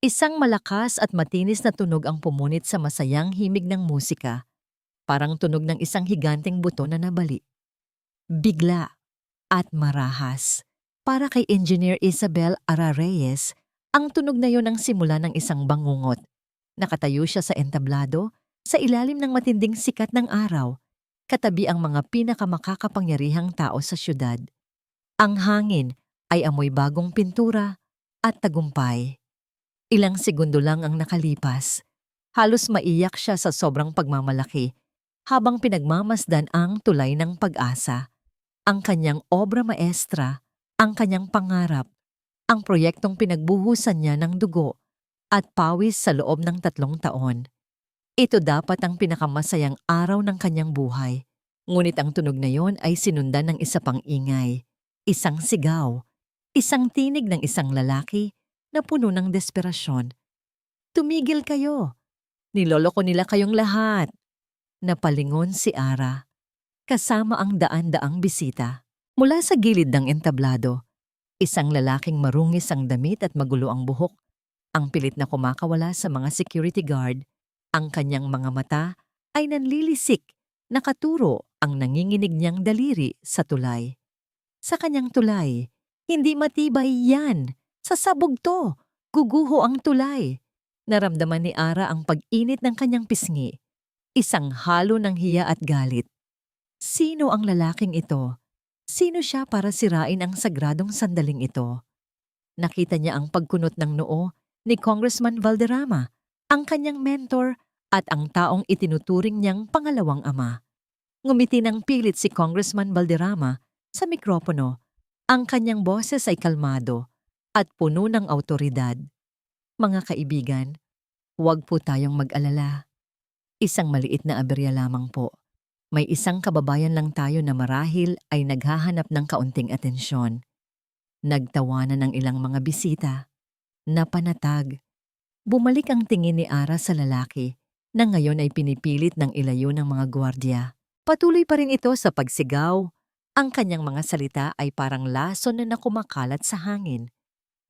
Isang malakas at matinis na tunog ang pumunit sa masayang himig ng musika, parang tunog ng isang higanteng buto na nabali. Bigla at marahas. Para kay Engineer Isabel Ara Reyes, ang tunog na yon ang simula ng isang bangungot. Nakatayo siya sa entablado, sa ilalim ng matinding sikat ng araw, katabi ang mga pinakamakakapangyarihang tao sa syudad. Ang hangin ay amoy bagong pintura at tagumpay. Ilang segundo lang ang nakalipas. Halos maiyak siya sa sobrang pagmamalaki habang pinagmamasdan ang tulay ng pag-asa. Ang kanyang obra maestra, ang kanyang pangarap, ang proyektong pinagbuhusan niya ng dugo at pawis sa loob ng 3 taon. Ito dapat ang pinakamasayang araw ng kanyang buhay. Ngunit ang tunog na yon ay sinundan ng isa pang ingay. Isang sigaw, isang tinig ng isang lalaki na puno ng desperasyon. Tumigil kayo! Niloloko nila kayong lahat! Napalingon si Ara, kasama ang daan-daang bisita. Mula sa gilid ng entablado, isang lalaking marungis ang damit at magulo ang buhok, ang pilit na kumakawala sa mga security guard. Ang kanyang mga mata ay nanlilisik, nakaturo ang nanginginig niyang daliri sa tulay. Sa kanyang tulay, hindi matibay yan. Sa sabog to, guguho ang tulay. Naramdaman ni Ara ang pag-init ng kanyang pisngi, isang halo ng hiya at galit. Sino ang lalaking ito? Sino siya para sirain ang sagradong sandaling ito? Nakita niya ang pagkunot ng noo ni Congressman Valderrama, ang kanyang mentor at ang taong itinuturing niyang pangalawang ama. Ngumiti ng pilit si Congressman Valderrama sa mikropono. Ang kanyang boses ay kalmado at puno ng awtoridad. Mga kaibigan, huwag po tayong mag-alala. Isang maliit na aberya lamang po. May isang kababayan lang tayo na marahil ay naghahanap ng kaunting atensyon. Nagtawanan ng ilang mga bisita. Napanatag. Bumalik ang tingin ni Ara sa lalaki na ngayon ay pinipilit ng ilayo ng mga gwardiya. Patuloy pa rin ito sa pagsigaw. Ang kanyang mga salita ay parang lason na kumakalat sa hangin.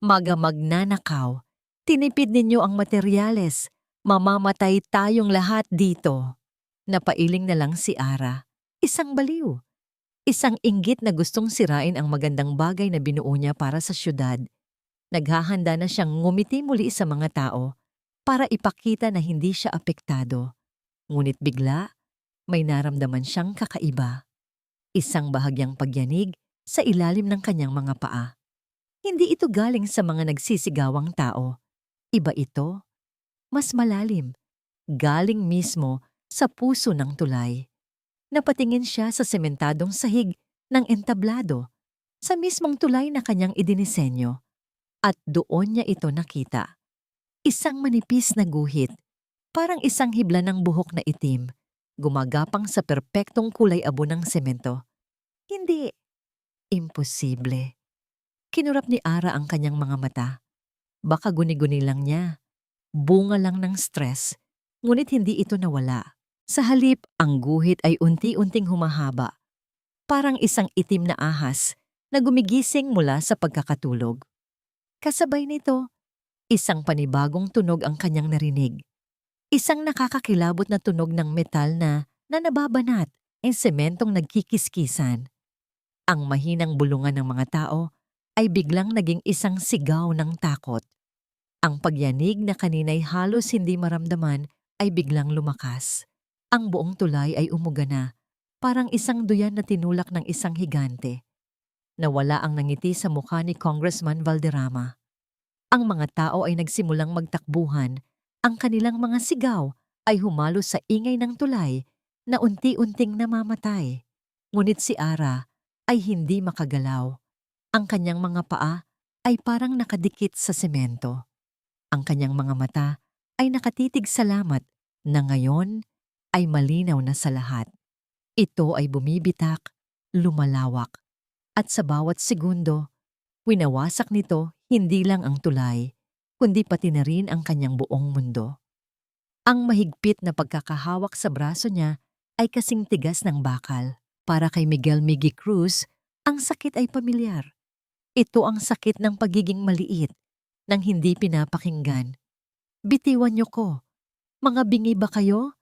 Magnanakaw. Tinipid ninyo ang materyales. Mamamatay tayong lahat dito. Napailing na lang si Ara. Isang baliw. Isang inggit na gustong sirain ang magandang bagay na binuo niya para sa syudad. Naghahanda na siyang ngumiti muli sa mga tao para ipakita na hindi siya apektado. Ngunit bigla, may naramdaman siyang kakaiba. Isang bahagyang pagyanig sa ilalim ng kanyang mga paa. Hindi ito galing sa mga nagsisigawang tao. Iba ito, mas malalim. Galing mismo sa puso ng tulay. Napatingin siya sa sementadong sahig ng entablado, sa mismong tulay na kanyang idinisenyo. At doon niya ito nakita. Isang manipis na guhit, parang isang hibla ng buhok na itim, gumagapang sa perpektong kulay abo ng semento. Hindi. Imposible. Kinurap ni Ara ang kanyang mga mata. Baka guni-guni lang niya. Bunga lang ng stress, ngunit hindi ito nawala. Sa halip, ang guhit ay unti-unting humahaba, parang isang itim na ahas na gumigising mula sa pagkakatulog. Kasabay nito, isang panibagong tunog ang kanyang narinig. Isang nakakakilabot na tunog ng metal na nababanat ang sementong nagkikiskisan. Ang mahinang bulungan ng mga tao ay biglang naging isang sigaw ng takot. Ang pagyanig na kanina'y halos hindi maramdaman ay biglang lumakas. Ang buong tulay ay umuga na, parang isang duyan na tinulak ng isang higante. Nawala ang nangiti sa mukha ni Congressman Valderrama. Ang mga tao ay nagsimulang magtakbuhan. Ang kanilang mga sigaw ay humalo sa ingay ng tulay na unti-unting namamatay. Ngunit si Ara ay hindi makagalaw. Ang kanyang mga paa ay parang nakadikit sa semento. Ang kanyang mga mata ay nakatitig sa lamat na ngayon ay malinaw na sa lahat. Ito ay bumibitak, lumalawak, at sa bawat segundo, winawasak nito hindi lang ang tulay, kundi pati na rin ang kanyang buong mundo. Ang mahigpit na pagkakahawak sa braso niya ay kasing tigas ng bakal. Para kay Miguel Miggy Cruz, ang sakit ay pamilyar. Ito ang sakit ng pagiging maliit, ng hindi pinapakinggan, Bitiwan niyo ko. Mga bingi ba kayo?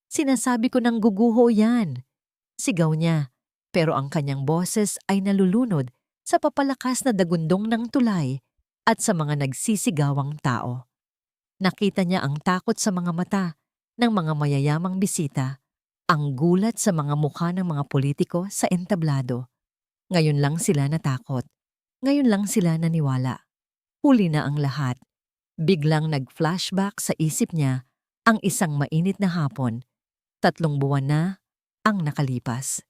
Sinasabi ko ng guguho yan. Sigaw niya, pero ang kanyang boses ay nalulunod sa papalakas na dagundong ng tulay at sa mga nagsisigawang tao. Nakita niya ang takot sa mga mata ng mga mayayamang bisita, ang gulat sa mga mukha ng mga politiko sa entablado. Ngayon lang sila natakot. Ngayon lang sila naniwala. Huli na ang lahat. Biglang nag-flashback sa isip niya ang isang mainit na hapon. 3 buwan na ang nakalipas.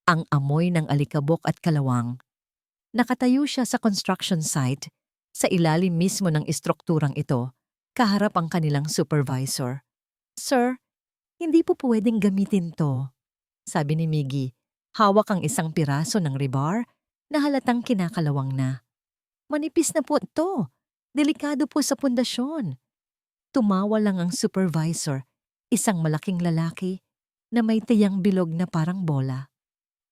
Ang amoy ng alikabok at kalawang. Nakatayo siya sa construction site, sa ilalim mismo ng istrukturang ito, kaharap ang kanilang supervisor. "Sir, hindi po pwedeng gamitin to," sabi ni Miggy. Hawak ang isang piraso ng rebar na halatang kinakalawang na. "Manipis na po ito. Delikado po sa pundasyon." Tumawa lang ang supervisor, isang malaking lalaki na may tiyang bilog na parang bola.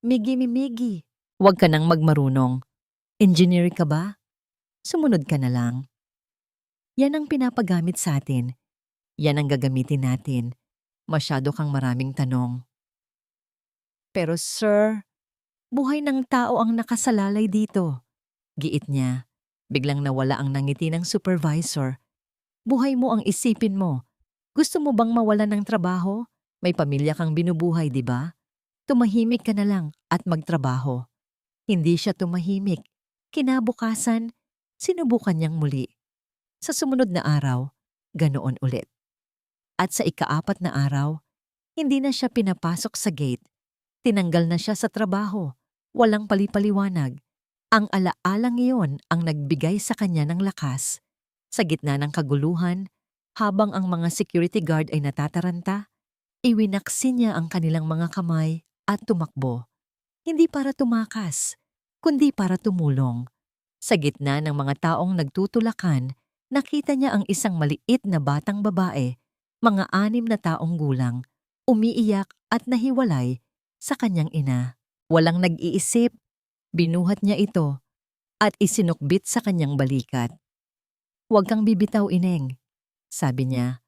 Miggy, huwag ka nang magmarunong. Engineer ka ba? Sumunod ka na lang. Yan ang pinapagamit sa atin. Yan ang gagamitin natin. Masyado kang maraming tanong. Pero sir, buhay ng tao ang nakasalalay dito. Giit niya. Biglang nawala ang nangiti ng supervisor. Buhay mo ang isipin mo. Gusto mo bang mawala ng trabaho? May pamilya kang binubuhay, di ba? Tumahimik ka na lang at magtrabaho. Hindi siya tumahimik. Kinabukasan, sinubukan niyang muli. Sa sumunod na araw, ganoon ulit. At sa ika-4 na araw, hindi na siya pinapasok sa gate. Tinanggal na siya sa trabaho. Walang palipaliwanag. Ang alaalang iyon ang nagbigay sa kanya ng lakas. Sa gitna ng kaguluhan, habang ang mga security guard ay natataranta, iwinaksin niya ang kanilang mga kamay at tumakbo. Hindi para tumakas, kundi para tumulong. Sa gitna ng mga taong nagtutulakan, nakita niya ang isang maliit na batang babae, mga 6 na taong gulang, umiiyak at nahiwalay sa kanyang ina. Walang nag-iisip, binuhat niya ito at isinukbit sa kanyang balikat. "Huwag kang bibitaw, Ineng," sabi niya,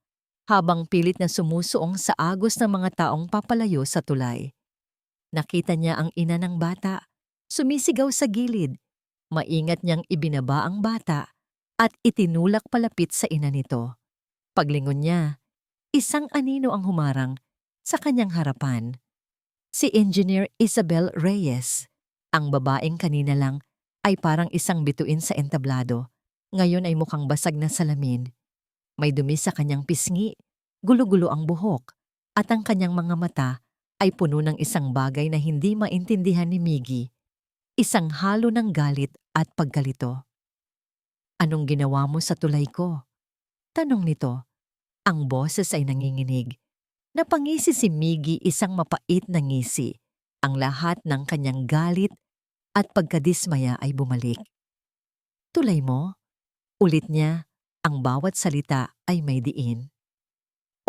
habang pilit na sumusuong sa agos ng mga taong papalayo sa tulay. Nakita niya ang ina ng bata, sumisigaw sa gilid. Maingat niyang ibinaba ang bata at itinulak palapit sa ina nito. Paglingon niya, isang anino ang humarang sa kanyang harapan. Si Engineer Isabel Reyes. Ang babaeng kanina lang ay parang isang bituin sa entablado. Ngayon ay mukhang basag na salamin. May dumi sa kanyang pisngi, gulo-gulo ang buhok, at ang kanyang mga mata ay puno ng isang bagay na hindi maintindihan ni Miggy. Isang halo ng galit at pagkalito. "Anong ginawa mo sa tulay ko?" tanong nito. Ang boses ay nanginginig. Napangisi si Miggy, isang mapait na ngisi. Ang lahat ng kanyang galit at pagkadismaya ay bumalik. "Tulay mo?" Ulit niya, ang bawat salita ay may diin.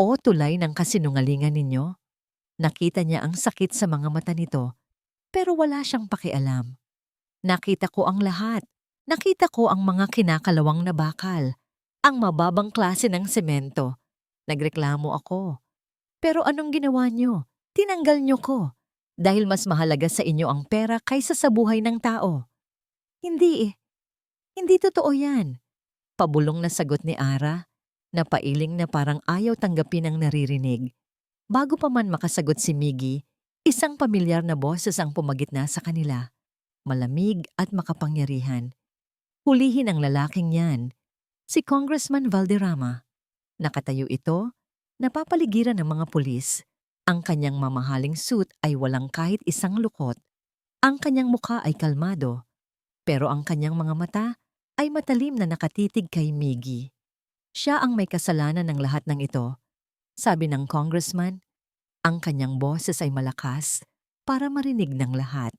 "O tulay ng kasinungalingan ninyo?" Nakita niya ang sakit sa mga mata nito, pero wala siyang pakialam. "Nakita ko ang lahat. Nakita ko ang mga kinakalawang na bakal, ang mababang klase ng semento. Nagreklamo ako. Pero anong ginawa niyo? Tinanggal niyo ko. Dahil mas mahalaga sa inyo ang pera kaysa sa buhay ng tao." "Hindi eh. Hindi totoo yan." Pabulong na sagot ni Ara, na pailing na parang ayaw tanggapin ang naririnig. Bago pa man makasagot si Miggy, isang pamilyar na boses ang pumagitna sa kanila. Malamig at makapangyarihan. Hulihin ang lalaking yan. Si Congressman Valderrama. Nakatayo ito, napapaligiran ng mga pulis. Ang kanyang mamahaling suit ay walang kahit isang lukot. Ang kanyang mukha ay kalmado, pero ang kanyang mga mata ay matalim na nakatitig kay Miggy. Siya ang may kasalanan ng lahat ng ito, sabi ng congressman. Ang kanyang boses ay malakas para marinig ng lahat.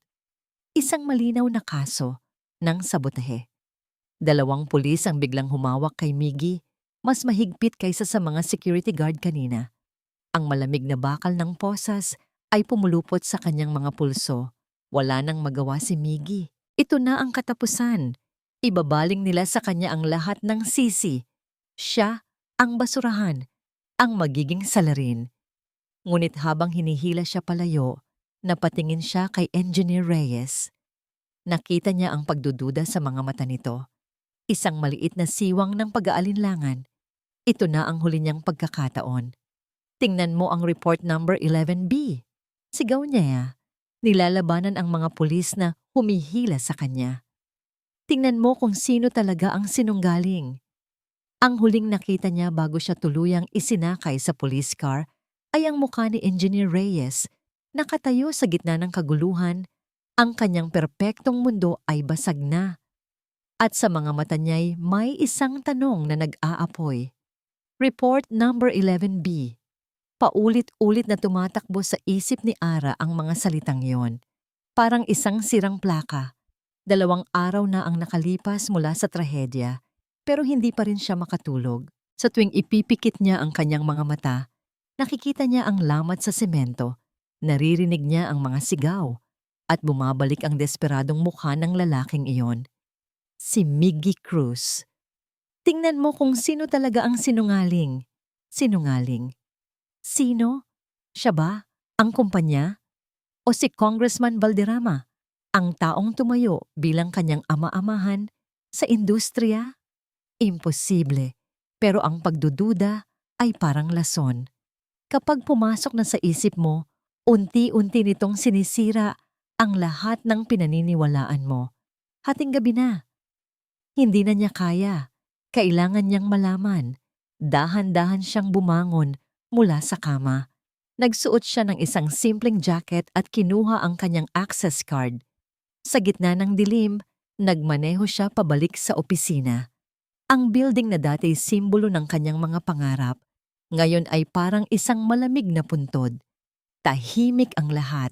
Isang malinaw na kaso ng sabotahe. 2 pulis ang biglang humawak kay Miggy, mas mahigpit kaysa sa mga security guard kanina. Ang malamig na bakal ng posas ay pumulupot sa kanyang mga pulso. Wala nang magawa si Miggy. Ito na ang katapusan. Ibabaling nila sa kanya ang lahat ng sisi. Siya ang basurahan, ang magiging salarin. Ngunit habang hinihila siya palayo, napatingin siya kay Engineer Reyes. Nakita niya ang pagdududa sa mga mata nito. Isang maliit na siwang ng pag-aalinlangan. Ito na ang huli niyang pagkakataon. Tingnan mo ang report number 11B. Sigaw niya. Nilalabanan ang mga pulis na humihila sa kanya. Tingnan mo kung sino talaga ang sinunggaling. Ang huling nakita niya bago siya tuluyang isinakay sa police car ay ang mukha ni Engineer Reyes, nakatayo sa gitna ng kaguluhan. Ang kanyang perpektong mundo ay basag na. At sa mga mata niya'y may isang tanong na nag-aapoy. Report number 11B. Paulit-ulit na tumatakbo sa isip ni Ara ang mga salitang yon. Parang isang sirang plaka. 2 araw na ang nakalipas mula sa trahedya, pero hindi pa rin siya makatulog. Sa tuwing ipipikit niya ang kanyang mga mata, nakikita niya ang lamat sa semento, naririnig niya ang mga sigaw, at bumabalik ang desperadong mukha ng lalaking iyon. Si Miggy Cruz. Tingnan mo kung sino talaga ang sinungaling. Sinungaling. Sino? Siya ba? Ang kumpanya? O si Congressman Valderrama? Ang taong tumayo bilang kanyang ama-amahan sa industriya? Imposible. Pero ang pagdududa ay parang lason. Kapag pumasok na sa isip mo, unti-unti nitong sinisira ang lahat ng pinaniniwalaan mo. Hating gabi na. Hindi na niya kaya. Kailangan niyang malaman. Dahan-dahan siyang bumangon mula sa kama. Nagsuot siya ng isang simpleng jacket at kinuha ang kanyang access card. Sa gitna ng dilim, nagmaneho siya pabalik sa opisina. Ang building na dati simbolo ng kanyang mga pangarap, ngayon ay parang isang malamig na puntod. Tahimik ang lahat.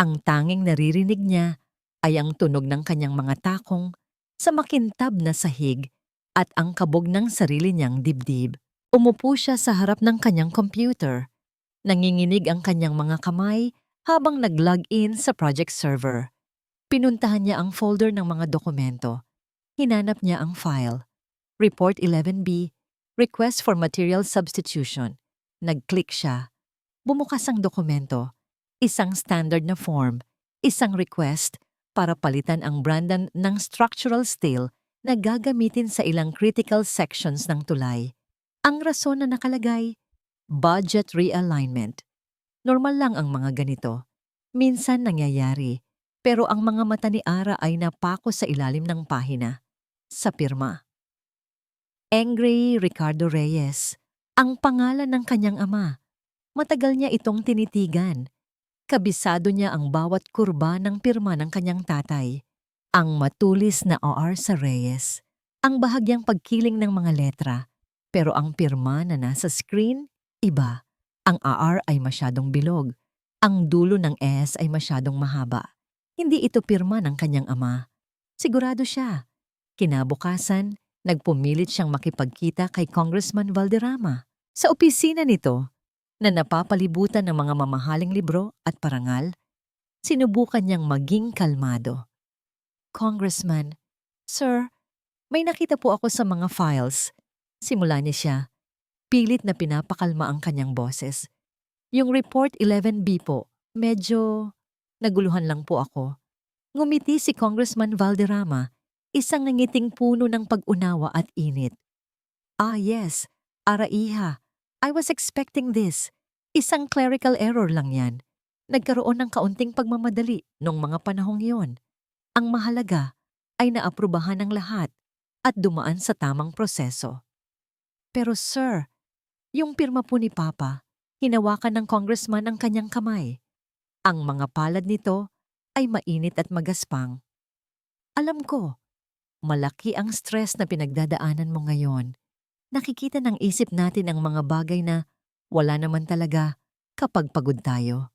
Ang tanging naririnig niya ay ang tunog ng kanyang mga takong sa makintab na sahig at ang kabog ng sarili niyang dibdib. Umupo siya sa harap ng kanyang computer. Nanginginig ang kanyang mga kamay habang nag-log in sa project server. Pinuntahan niya ang folder ng mga dokumento. Hinanap niya ang file. Report 11B, Request for Material Substitution. Nag-click siya. Bumukas ang dokumento. Isang standard na form. Isang request para palitan ang brandan ng structural steel na gagamitin sa ilang critical sections ng tulay. Ang rason na nakalagay, budget realignment. Normal lang ang mga ganito. Minsan nangyayari. Pero ang mga mata ni Ara ay napako sa ilalim ng pahina. Sa pirma. Angry Ricardo Reyes, ang pangalan ng kanyang ama. Matagal niya itong tinitigan. Kabisado niya ang bawat kurba ng pirma ng kanyang tatay. Ang matulis na OR sa Reyes. Ang bahagyang pagkiling ng mga letra. Pero ang pirma na nasa screen, iba. Ang AR ay masyadong bilog. Ang dulo ng S ay masyadong mahaba. Hindi ito pirma ng kanyang ama. Sigurado siya. Kinabukasan, nagpumilit siyang makipagkita kay Congressman Valderrama. Sa opisina nito, na napapalibutan ng mga mamahaling libro at parangal, sinubukan niyang maging kalmado. Congressman, Sir, may nakita po ako sa mga files. Simula niya siya. Pilit na pinapakalma ang kanyang boses. Yung report 11B po, medyo naguluhan lang po ako. Ngumiti si Congressman Valderrama, isang nangiting puno ng pag-unawa at init. Ah yes, Araiha, I was expecting this. Isang clerical error lang yan. Nagkaroon ng kaunting pagmamadali nung mga panahong yon. Ang mahalaga ay naaprubahan ng lahat at dumaan sa tamang proseso. Pero sir, yung pirma po ni Papa, hinawakan ng congressman ang kanyang kamay. Ang mga palad nito ay mainit at magaspang. Alam ko, malaki ang stress na pinagdadaanan mo ngayon. Nakikita ng isip natin ang mga bagay na wala naman talaga kapag pagod tayo.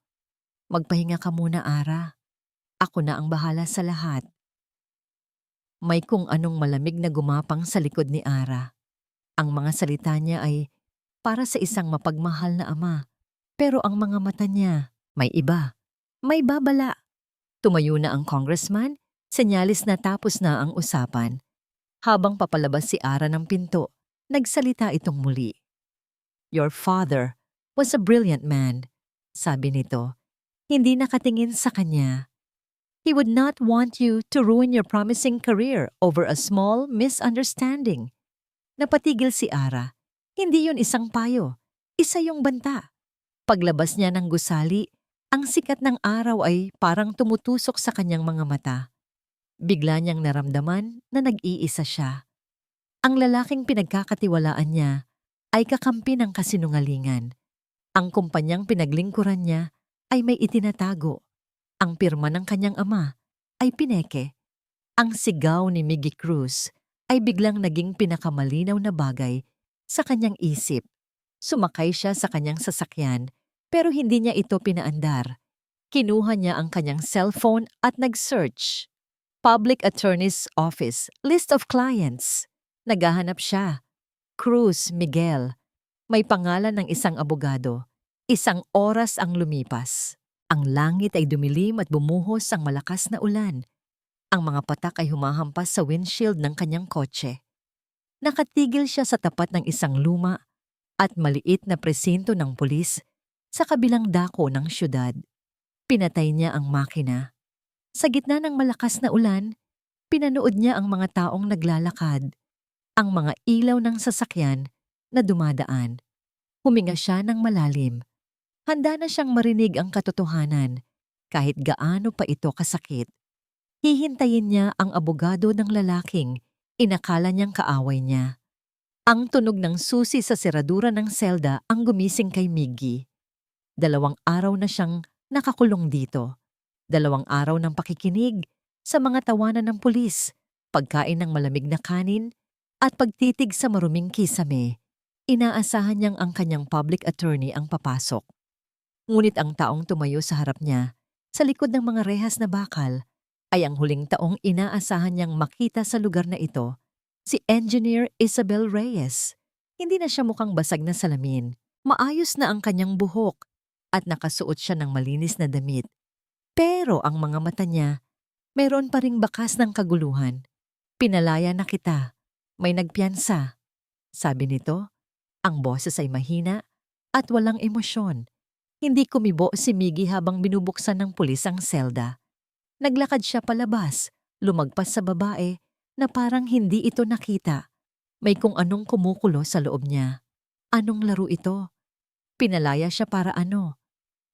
Magpahinga ka muna, Ara. Ako na ang bahala sa lahat. May kung anong malamig na gumapang sa likod ni Ara. Ang mga salita niya ay para sa isang mapagmahal na ama. Pero ang mga mata niya may iba. May babala. Tumayo na ang congressman, senyalis na tapos na ang usapan. Habang papalabas si Ara ng pinto, Nagsalita itong muli. "Your father was a brilliant man," sabi nito. Hindi nakatingin sa kanya. "He would not want you to ruin your promising career over a small misunderstanding." Napatigil si Ara. Hindi yun isang payo. Isa yung banta. Paglabas niya ng gusali, ang sikat ng araw ay parang tumutusok sa kanyang mga mata. Bigla niyang naramdaman na nag-iisa siya. Ang lalaking pinagkakatiwalaan niya ay kakampi ng kasinungalingan. Ang kumpanyang pinaglingkuran niya ay may itinatago. Ang pirma ng kanyang ama ay pineke. Ang sigaw ni Miggy Cruz ay biglang naging pinakamalinaw na bagay sa kanyang isip. Sumakay siya sa kanyang sasakyan pero hindi niya ito pinaandar. Kinuha niya ang kanyang cellphone at nag-search. Public Attorney's Office, list of clients. Naghahanap siya. Cruz Miguel. May pangalan ng isang abogado. Isang oras ang lumipas. Ang langit ay dumilim at bumuhos ang malakas na ulan. Ang mga patak ay humahampas sa windshield ng kanyang kotse. Nakatigil siya sa tapat ng isang luma at maliit na presinto ng pulis sa kabilang dako ng syudad. Pinatay niya ang makina. Sa gitna ng malakas na ulan, pinanood niya ang mga taong naglalakad, ang mga ilaw ng sasakyan na dumadaan. Huminga siya ng malalim. Handa na siyang marinig ang katotohanan, kahit gaano pa ito kasakit. Hihintayin niya ang abogado ng lalaking inakala niyang kaaway niya. Ang tunog ng susi sa seradura ng selda ang gumising kay Miggy. 2 araw na siyang nakakulong dito. 2 araw ng pakikinig sa mga tawanan ng pulis, pagkain ng malamig na kanin, at pagtitig sa maruming kisame. Inaasahan niyang ang kanyang public attorney ang papasok. Ngunit ang taong tumayo sa harap niya, sa likod ng mga rehas na bakal, ay ang huling taong inaasahan niyang makita sa lugar na ito, si Engineer Isabel Reyes. Hindi na siya mukhang basag na salamin. Maayos na ang kanyang buhok at nakasuot siya ng malinis na damit. Pero ang mga mata niya, mayroon pa ring bakas ng kaguluhan. "Pinalaya na kita. May nagpiyansa." Sabi nito, ang boses ay mahina at walang emosyon. Hindi kumibo si Miggy habang binubuksan ng pulis ang selda. Naglakad siya palabas, lumagpas sa babae na parang hindi ito nakita. May kung anong kumukulo sa loob niya. Anong laro ito? Pinalaya siya para ano?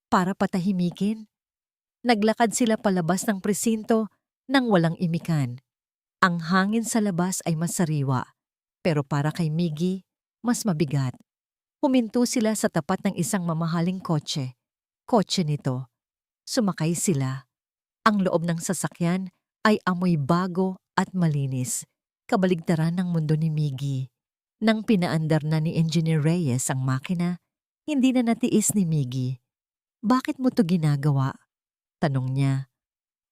Para patahimikin? Naglakad sila palabas ng presinto nang walang imikan. Ang hangin sa labas ay masariwa, pero para kay Miggy, mas mabigat. Huminto sila sa tapat ng isang mamahaling kotse. Kotse nito. Sumakay sila. Ang loob ng sasakyan ay amoy bago at malinis. Kabaligtaran ng mundo ni Miggy. Nang pinaandar na ni Engineer Reyes ang makina, hindi na natiis ni Miggy. "Bakit mo to ginagawa?" tanong niya.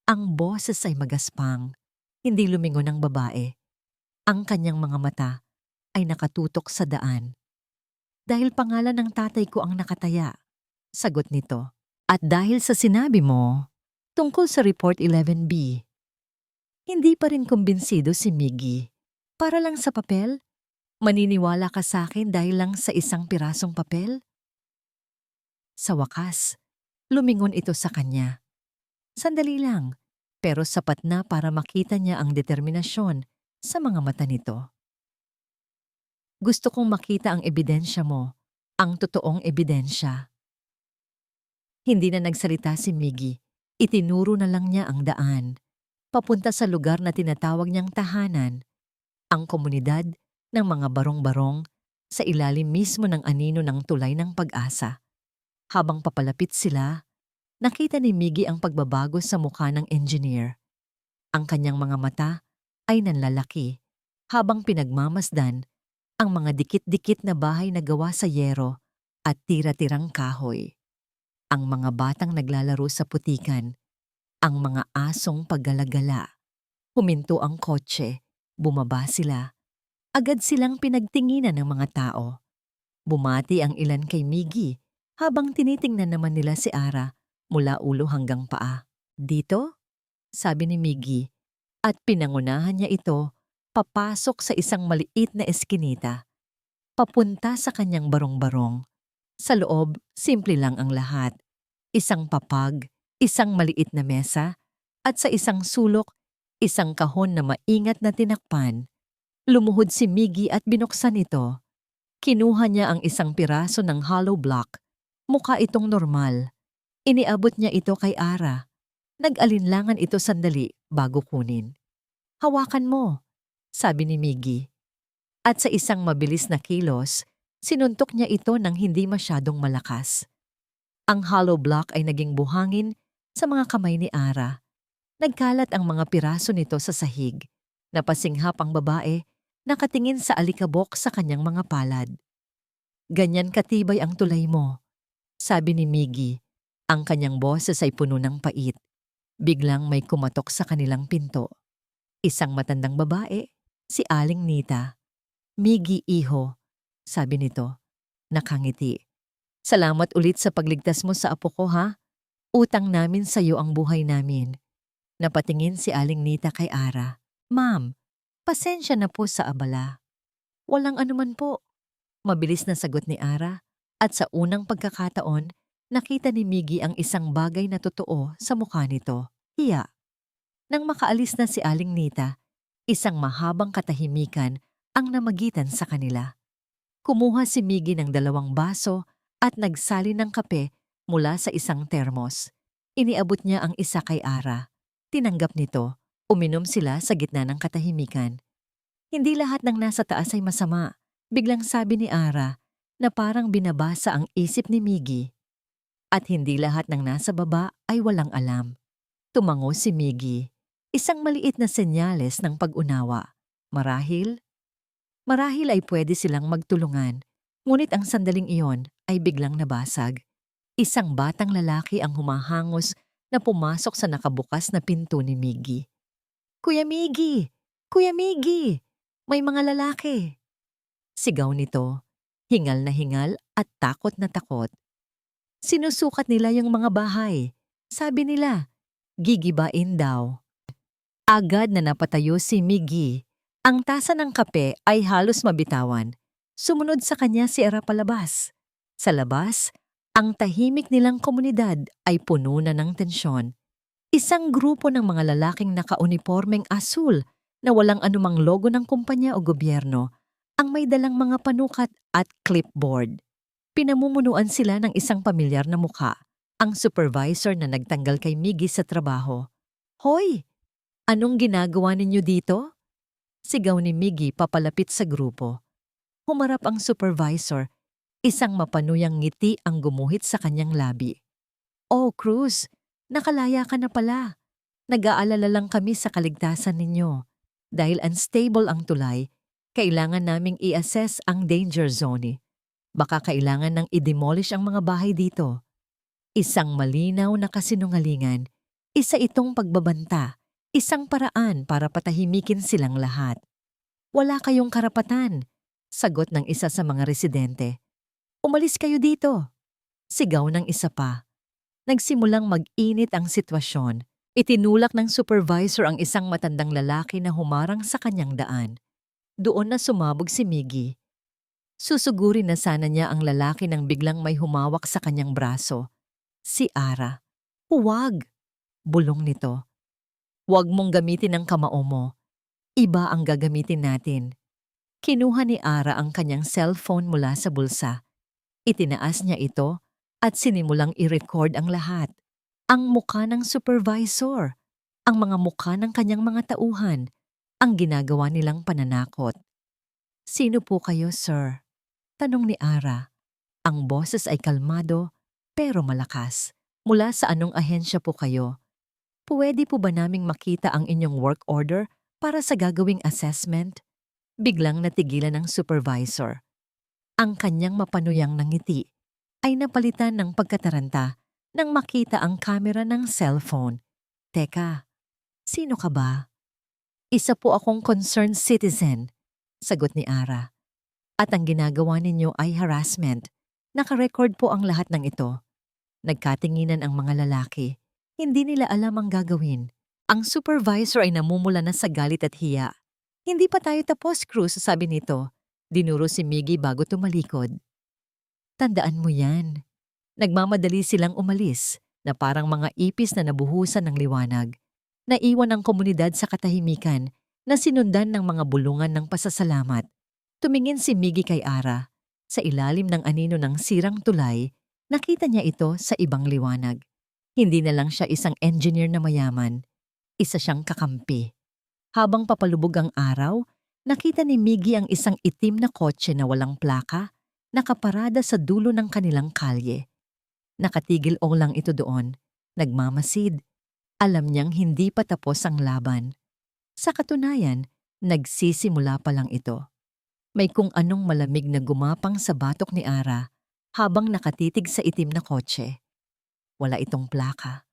Ang boses ay magaspang. Hindi lumingon ang babae. Ang kanyang mga mata ay nakatutok sa daan. "Dahil pangalan ng tatay ko ang nakataya," sagot nito. "At dahil sa sinabi mo tungkol sa Report 11B. Hindi pa rin kumbinsido si Miggy. "Para lang sa papel? Maniniwala ka sa akin dahil lang sa isang pirasong papel?" Sa wakas, lumingon ito sa kanya. Sandali lang, pero sapat na para makita niya ang determinasyon sa mga mata nito. "Gusto kong makita ang ebidensya mo, ang totoong ebidensya." Hindi na nagsalita si Miggy. Itinuro na lang niya ang daan. Papunta sa lugar na tinatawag niyang tahanan, ang komunidad ng mga barong-barong sa ilalim mismo ng anino ng tulay ng pag-asa. Habang papalapit sila, nakita ni Miggy ang pagbabago sa mukha ng engineer. Ang kanyang mga mata ay nanlalaki habang pinagmamasdan ang mga dikit-dikit na bahay na gawa sa yero at tira-tirang kahoy. Ang mga batang naglalaro sa putikan, ang mga asong paggalagala. Huminto ang kotse, bumaba sila. Agad silang pinagtinginan ng mga tao. Bumati ang ilan kay Miggy habang tinitingnan naman nila si Ara mula ulo hanggang paa. "Dito?" sabi ni Miggy at pinangunahan niya ito papasok sa isang maliit na eskinita. papunta sa kanyang barong-barong. Sa loob, simple lang ang lahat. Isang papag, isang maliit na mesa, at sa isang sulok, isang kahon na maingat na tinakpan. Lumuhod si Miggy at binuksan ito. Kinuha niya ang isang piraso ng hollow block. Mukha itong normal. Iniabot niya ito kay Ara. Nag-alinlangan ito sandali bago kunin. "Hawakan mo," sabi ni Miggy. At sa isang mabilis na kilos, sinuntok niya ito ng hindi masyadong malakas. Ang hollow block ay naging buhangin sa mga kamay ni Ara. Nagkalat ang mga piraso nito sa sahig. Napasinghap ang babae, nakatingin sa alikabok sa kanyang mga palad. "Ganyan katibay ang tulay mo," sabi ni Miggy. Ang kanyang boses ay puno ng pait. Biglang may kumatok sa kanilang pinto. Isang matandang babae, si Aling Nita. "Miggy, iho," sabi nito. Nakangiti. "Salamat ulit sa pagligtas mo sa apo ko, ha? Utang namin sa iyo ang buhay namin." Napatingin si Aling Nita kay Ara. "Ma'am, pasensya na po sa abala." "Walang anuman po." Mabilis na sagot ni Ara, at sa unang pagkakataon, nakita ni Miggy ang isang bagay na totoo sa mukha nito. Hiya. Nang makaalis na si Aling Nita, isang mahabang katahimikan ang namagitan sa kanila. Kumuha si Miggy ng 2 baso at nagsalin ng kape mula sa isang termos. Iniabot niya ang isa kay Ara. Tinanggap nito. Uminom sila sa gitna ng katahimikan. "Hindi lahat ng nasa taas ay masama," biglang sabi ni Ara na parang binabasa ang isip ni Miggy. "At hindi lahat ng nasa baba ay walang alam." Tumango si Miggy. Isang maliit na senyales ng pag-unawa. Marahil ay pwede silang magtulungan. Ngunit ang sandaling iyon ay biglang nabasag. Isang batang lalaki ang humahangos na pumasok sa nakabukas na pinto ni Miggy. "Kuya Miggy! Kuya Miggy! May mga lalaki!" Sigaw nito, hingal na hingal at takot na takot. Sinusukat nila yung mga bahay. Sabi nila, gigibain daw. Agad na napatayo si Miggy. Ang tasa ng kape ay halos mabitawan. Sumunod sa kanya si Ara palabas. Sa labas, ang tahimik nilang komunidad ay puno na ng tensyon. Isang grupo ng mga lalaking nakaunipormeng asul na walang anumang logo ng kumpanya o gobyerno ang may dalang mga panukat at clipboard. Pinamumunuan sila ng isang pamilyar na mukha, ang supervisor na nagtanggal kay Miggy sa trabaho. "Hoy! Anong ginagawa ninyo dito?" Sigaw ni Miggy papalapit sa grupo. Humarap ang supervisor, isang mapanuyang ngiti ang gumuhit sa kanyang labi. "Oh, Cruz, nakalaya ka na pala. Nag-aalala lang kami sa kaligtasan ninyo. Dahil unstable ang tulay, kailangan naming i-assess ang danger zone. Baka kailangan nang i-demolish ang mga bahay dito." Isang malinaw na kasinungalingan, isa itong pagbabanta, isang paraan para patahimikin silang lahat. "Wala kayong karapatan," sagot ng isa sa mga residente. "Umalis kayo dito." Sigaw ng isa pa. Nagsimulang mag-init ang sitwasyon. Itinulak ng supervisor ang isang matandang lalaki na humarang sa kanyang daan. Doon na sumabog si Miggy. Susugurin na sana niya ang lalaki nang biglang may humawak sa kanyang braso. Si Ara. "Huwag!" bulong nito. "Huwag mong gamitin ang kamao mo. Iba ang gagamitin natin." Kinuha ni Ara ang kanyang cellphone mula sa bulsa. Itinaas niya ito at sinimulang i-record ang lahat. Ang mukha ng supervisor, ang mga mukha ng kanyang mga tauhan, ang ginagawa nilang pananakot. "Sino po kayo, sir?" tanong ni Ara. Ang boses ay kalmado pero malakas. "Mula sa anong ahensya po kayo? Pwede po ba naming makita ang inyong work order para sa gagawing assessment?" Biglang natigilan ng supervisor. Ang kanyang mapanuyang ngiti ay napalitan ng pagkataranta nang makita ang kamera ng cellphone. "Teka, sino ka ba?" "Isa po akong concerned citizen," sagot ni Ara. "At ang ginagawa ninyo ay harassment. Nakarecord po ang lahat ng ito." Nagkatinginan ang mga lalaki. Hindi nila alam ang gagawin. Ang supervisor ay namumula na sa galit at hiya. "Hindi pa tayo tapos, Cruz," sabi nito. Dinuro si Miggy bago tumalikod. Tandaan mo yan. Nagmamadali silang umalis na parang mga ipis na nabuhusan ng liwanag. Naiwan ang komunidad sa katahimikan na sinundan ng mga bulungan ng pasasalamat. Tumingin si Miggy kay Ara. Sa ilalim ng anino ng sirang tulay, nakita niya ito sa ibang liwanag. Hindi na lang siya isang engineer na mayaman. Isa siyang kakampi. Habang papalubog ang araw, nakita ni Miggy ang isang itim na kotse na walang plaka, nakaparada sa dulo ng kanilang kalye. Nakatigil o lang ito doon, nagmamasid. Alam niyang hindi pa tapos ang laban. Sa katunayan, nagsisimula pa lang ito. May kung anong malamig na gumapang sa batok ni Ara habang nakatitig sa itim na kotse. Wala itong plaka.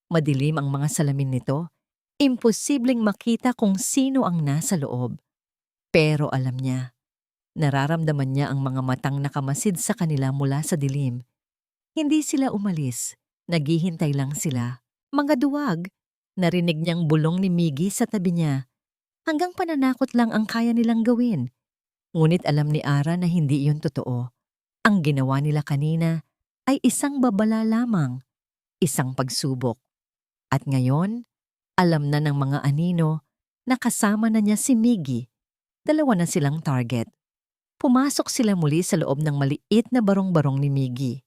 Madilim ang mga salamin nito. Imposibleng makita kung sino ang nasa loob. Pero alam niya, nararamdaman niya ang mga matang nakamasid sa kanila mula sa dilim. Hindi sila umalis. Naghihintay lang sila. Mga duwag. Narinig niyang bulong ni Miggy sa tabi niya. Hanggang pananakot lang ang kaya nilang gawin. Ngunit alam ni Ara na hindi iyon totoo. Ang ginawa nila kanina ay isang babala lamang. Isang pagsubok. At ngayon, alam na ng mga anino na kasama na niya si Miggy. Dalawa na silang target. Pumasok sila muli sa loob ng maliit na barong-barong ni Miggy.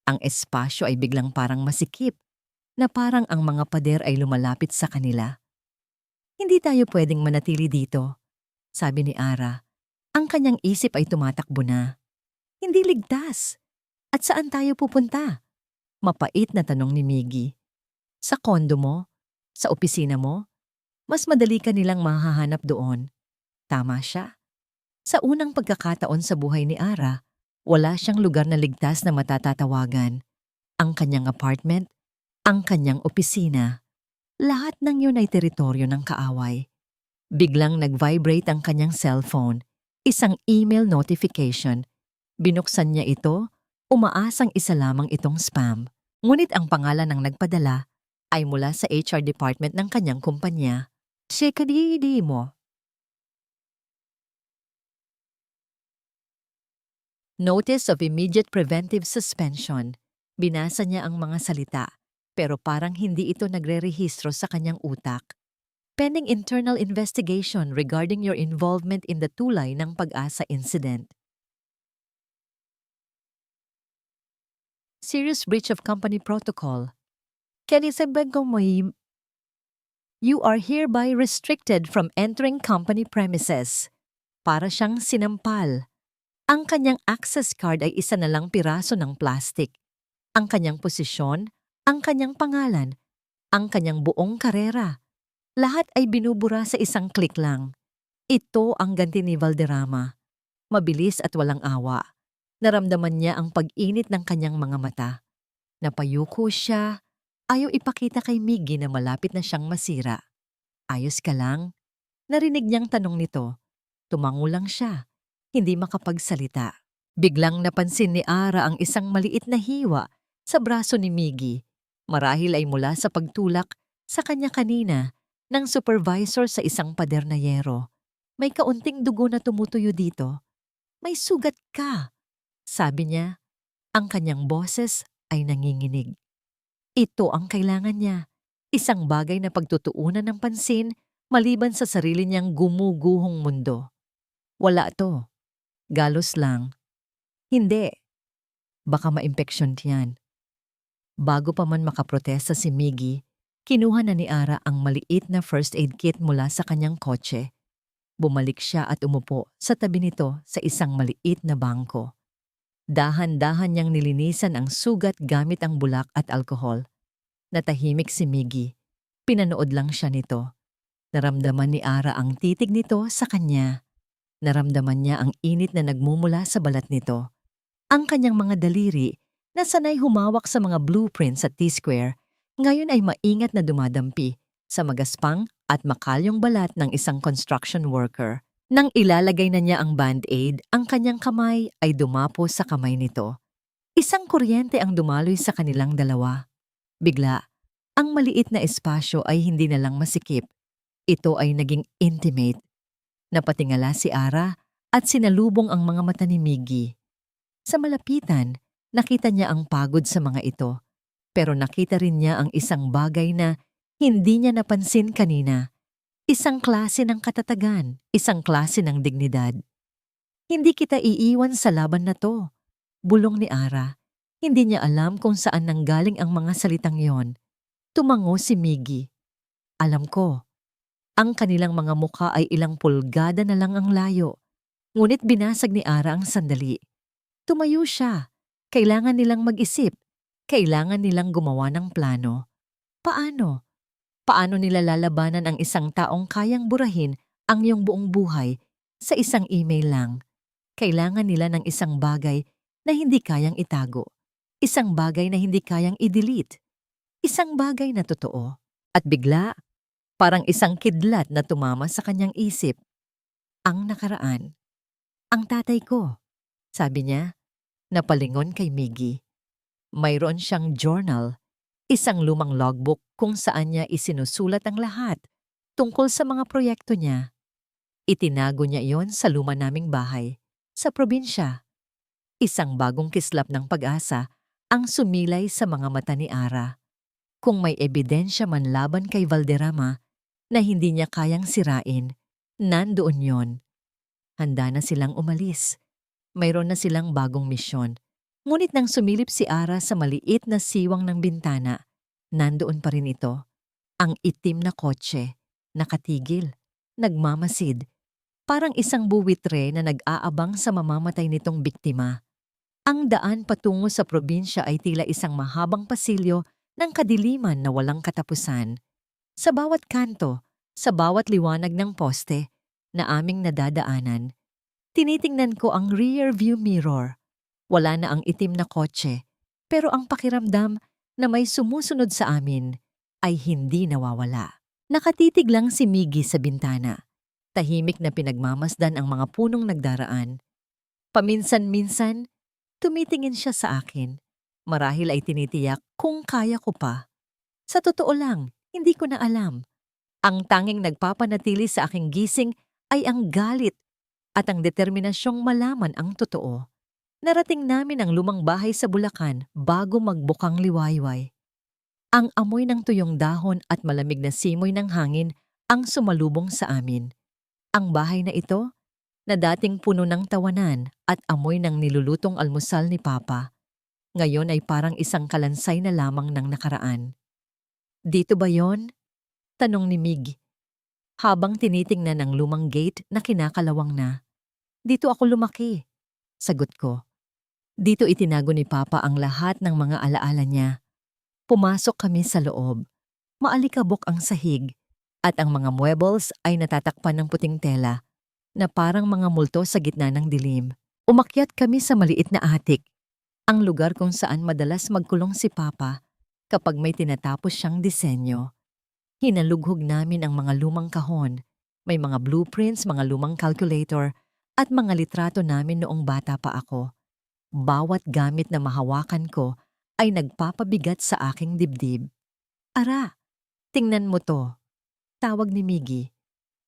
Ang espasyo ay biglang parang masikip, na parang ang mga pader ay lumalapit sa kanila. Hindi tayo pwedeng manatili dito, sabi ni Ara. Ang kanyang isip ay tumatakbo na. Hindi ligtas. At saan tayo pupunta? Mapait na tanong ni Miggy. Sa kondo mo? Sa opisina mo? Mas madali ka nilang mahahanap doon. Tama siya. Sa unang pagkakataon sa buhay ni Ara, wala siyang lugar na ligtas na matatatawagan. Ang kanyang apartment, ang kanyang opisina. Lahat ng yun ay teritoryo ng kaaway. Biglang nag-vibrate ang kanyang cellphone. Isang email notification. Binuksan niya ito, umaasang isa lamang itong spam. Ngunit ang pangalan ng nagpadala ay mula sa HR department ng kanyang kumpanya. Sikadidi mo. Notice of immediate preventive suspension. Binasa niya ang mga salita, pero parang hindi ito nagre-rehistro sa kanyang utak. Pending internal investigation regarding your involvement in the tulay ng Pag-asa incident. Serious breach of company protocol. You are hereby restricted from entering company premises. Para siyang sinampal. Ang kanyang access card ay isa na lang piraso ng plastic. Ang kanyang posisyon, ang kanyang pangalan, ang kanyang buong karera. Lahat ay binubura sa isang click lang. Ito ang ganti ni Valderrama. Mabilis at walang awa. Naramdaman niya ang pag-init ng kanyang mga mata. Napayuko siya. Ayaw ipakita kay Miggy na malapit na siyang masira. Ayos ka lang? Narinig niyang tanong nito. Tumango lang siya. Hindi makapagsalita. Biglang napansin ni Ara ang isang maliit na hiwa sa braso ni Miggy. Marahil ay mula sa pagtulak sa kanya kanina ng supervisor sa isang pader na yero. May kaunting dugo na tumutuyo dito. May sugat ka, sabi niya. Ang kanyang boses ay nanginginig. Ito ang kailangan niya. Isang bagay na pagtutuunan ng pansin maliban sa sarili niyang gumuguhong mundo. Wala to. Galos lang. Hindi. Baka maimpeksyon yan. Bago pa man makaprotesta si Miggy, kinuha na ni Ara ang maliit na first aid kit mula sa kanyang kotse. Bumalik siya at umupo sa tabi nito sa isang maliit na bangko. Dahan-dahan niyang nilinisan ang sugat gamit ang bulak at alkohol. Natahimik si Miggy. Pinanood lang siya nito. Naramdaman ni Ara ang titig nito sa kanya. Naramdaman niya ang init na nagmumula sa balat nito. Ang kanyang mga daliri na sanay humawak sa mga blueprints sa T-square, ngayon ay maingat na dumadampi sa magaspang at makalyong balat ng isang construction worker. Nang ilalagay na niya ang band-aid, ang kanyang kamay ay dumapo sa kamay nito. Isang kuryente ang dumaloy sa kanilang dalawa. Bigla, ang maliit na espasyo ay hindi na lang masikip. Ito ay naging intimate. Napatingala si Ara at sinalubong ang mga mata ni Miggy. Sa malapitan, nakita niya ang pagod sa mga ito, pero nakita rin niya ang isang bagay na hindi niya napansin kanina. Isang klase ng katatagan, isang klase ng dignidad. Hindi kita iiwan sa laban na to, bulong ni Ara. Hindi niya alam kung saan nanggaling ang mga salitang yon. Tumango si Miggy. Alam ko, ang kanilang mga mukha ay ilang pulgada na lang ang layo. Ngunit binasag ni Ara ang sandali. Tumayo siya. Kailangan nilang mag-isip. Kailangan nilang gumawa ng plano. Paano? Paano nila lalabanan ang isang taong kayang burahin ang iyong buong buhay sa isang email lang? Kailangan nila ng isang bagay na hindi kayang itago. Isang bagay na hindi kayang i-delete. Isang bagay na totoo. At bigla, parang isang kidlat na tumama sa kanyang isip. Ang nakaraan. Ang tatay ko, sabi niya, napalingon kay Miggy. Mayroon siyang journal, isang lumang logbook kung saan niya isinusulat ang lahat tungkol sa mga proyekto niya. Itinago niya iyon sa luma naming bahay, sa probinsya. Isang bagong kislap ng pag-asa ang sumilay sa mga mata ni Ara. Kung may ebidensya man laban kay Valderrama na hindi niya kayang sirain, nandoon yon. Handa na silang umalis. Mayroon na silang bagong misyon. Ngunit nang sumilip si Ara sa maliit na siwang ng bintana, nandoon pa rin ito. Ang itim na kotse, nakatigil, nagmamasid, parang isang buwitre na nag-aabang sa mamamatay nitong biktima. Ang daan patungo sa probinsya ay tila isang mahabang pasilyo ng kadiliman na walang katapusan. Sa bawat kanto, sa bawat liwanag ng poste na aming nadadaanan, tinitingnan ko ang rear view mirror. Wala na ang itim na kotse, pero ang pakiramdam na may sumusunod sa amin ay hindi nawawala. Nakatitig lang si Miggy sa bintana. Tahimik na pinagmamasdan ang mga punong nagdaraan. Paminsan-minsan, tumitingin siya sa akin. Marahil ay tinitiyak kung kaya ko pa. Sa totoo lang, hindi ko na alam. Ang tanging nagpapanatili sa aking gising ay ang galit at ang determinasyong malaman ang totoo. Narating namin ang lumang bahay sa Bulacan bago magbukang liwayway. Ang amoy ng tuyong dahon at malamig na simoy ng hangin ang sumalubong sa amin. Ang bahay na ito, na dating puno ng tawanan at amoy ng nilulutong almusal ni Papa, ngayon ay parang isang kalansay na lamang ng nakaraan. Dito ba yon? Tanong ni Mig, habang tinitingnan ang lumang gate na kinakalawang na. Dito ako lumaki, sagot ko. Dito itinago ni Papa ang lahat ng mga alaala niya. Pumasok kami sa loob. Maalikabok ang sahig at ang mga muebles ay natatakpan ng puting tela na parang mga multo sa gitna ng dilim. Umakyat kami sa maliit na attic, ang lugar kung saan madalas magkulong si Papa kapag may tinatapos siyang disenyo. Hinalughog namin ang mga lumang kahon, may mga blueprints, mga lumang calculator at mga litrato namin noong bata pa ako. Bawat gamit na mahawakan ko ay nagpapabigat sa aking dibdib. Ara, tingnan mo to, tawag ni Miggy.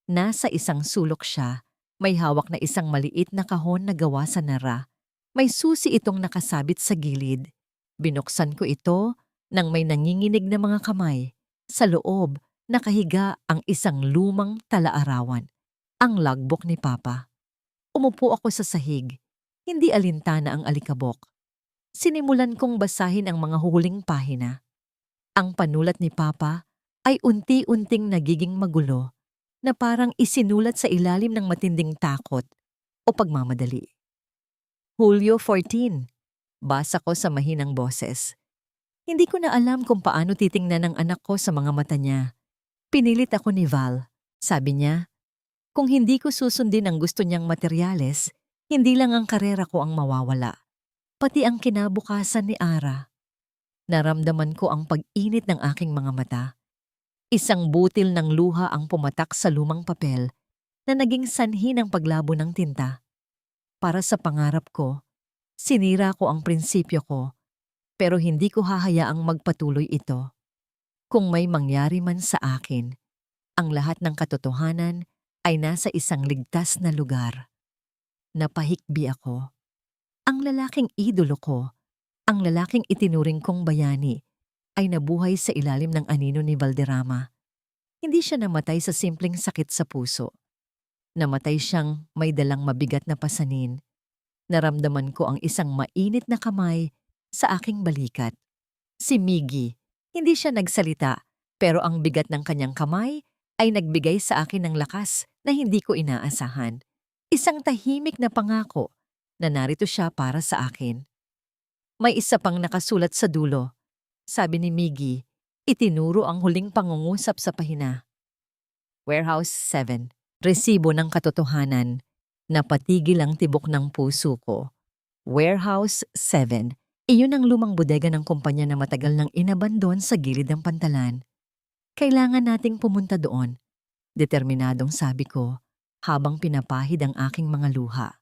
Nasa isang sulok siya, may hawak na isang maliit na kahon na gawa sa nara. May susi itong nakasabit sa gilid. Binuksan ko ito nang may nanginginig na mga kamay. Sa loob, nakahiga ang isang lumang talaarawan, ang logbook ni Papa. Umupo ako sa sahig. Hindi alintana ang alikabok. Sinimulan kong basahin ang mga huling pahina. Ang panulat ni Papa ay unti-unting nagiging magulo na parang isinulat sa ilalim ng matinding takot o pagmamadali. Hulyo 14. Basa ko sa mahinang boses. Hindi ko na alam kung paano titingnan ng anak ko sa mga mata niya. Pinilit ako ni Val. Sabi niya, kung hindi ko susundin ang gusto niyang materyales, hindi lang ang karera ko ang mawawala, pati ang kinabukasan ni Ara. Naramdaman ko ang pag-init ng aking mga mata. Isang butil ng luha ang pumatak sa lumang papel na naging sanhi ng paglabo ng tinta. Para sa pangarap ko, sinira ko ang prinsipyo ko, pero hindi ko hahayaang magpatuloy ito. Kung may mangyari man sa akin, ang lahat ng katotohanan ay nasa isang ligtas na lugar. Napahikbi ako. Ang lalaking idolo ko, ang lalaking itinuring kong bayani, ay nabuhay sa ilalim ng anino ni Valderrama. Hindi siya namatay sa simpleng sakit sa puso. Namatay siyang may dalang mabigat na pasanin. Naramdaman ko ang isang mainit na kamay sa aking balikat. Si Miggy. Hindi siya nagsalita, pero ang bigat ng kanyang kamay ay nagbigay sa akin ng lakas na hindi ko inaasahan. Isang tahimik na pangako na narito siya para sa akin. May isa pang nakasulat sa dulo. Sabi ni Miggy, itinuro ang huling pangungusap sa pahina. Warehouse 7. Resibo ng katotohanan. Napatigil ang tibok ng puso ko. Warehouse 7. Iyon ang lumang bodega ng kumpanya na matagal nang inabandon sa gilid ng pantalan. Kailangan nating pumunta doon. Determinadong sabi ko, habang pinapahid ang aking mga luha.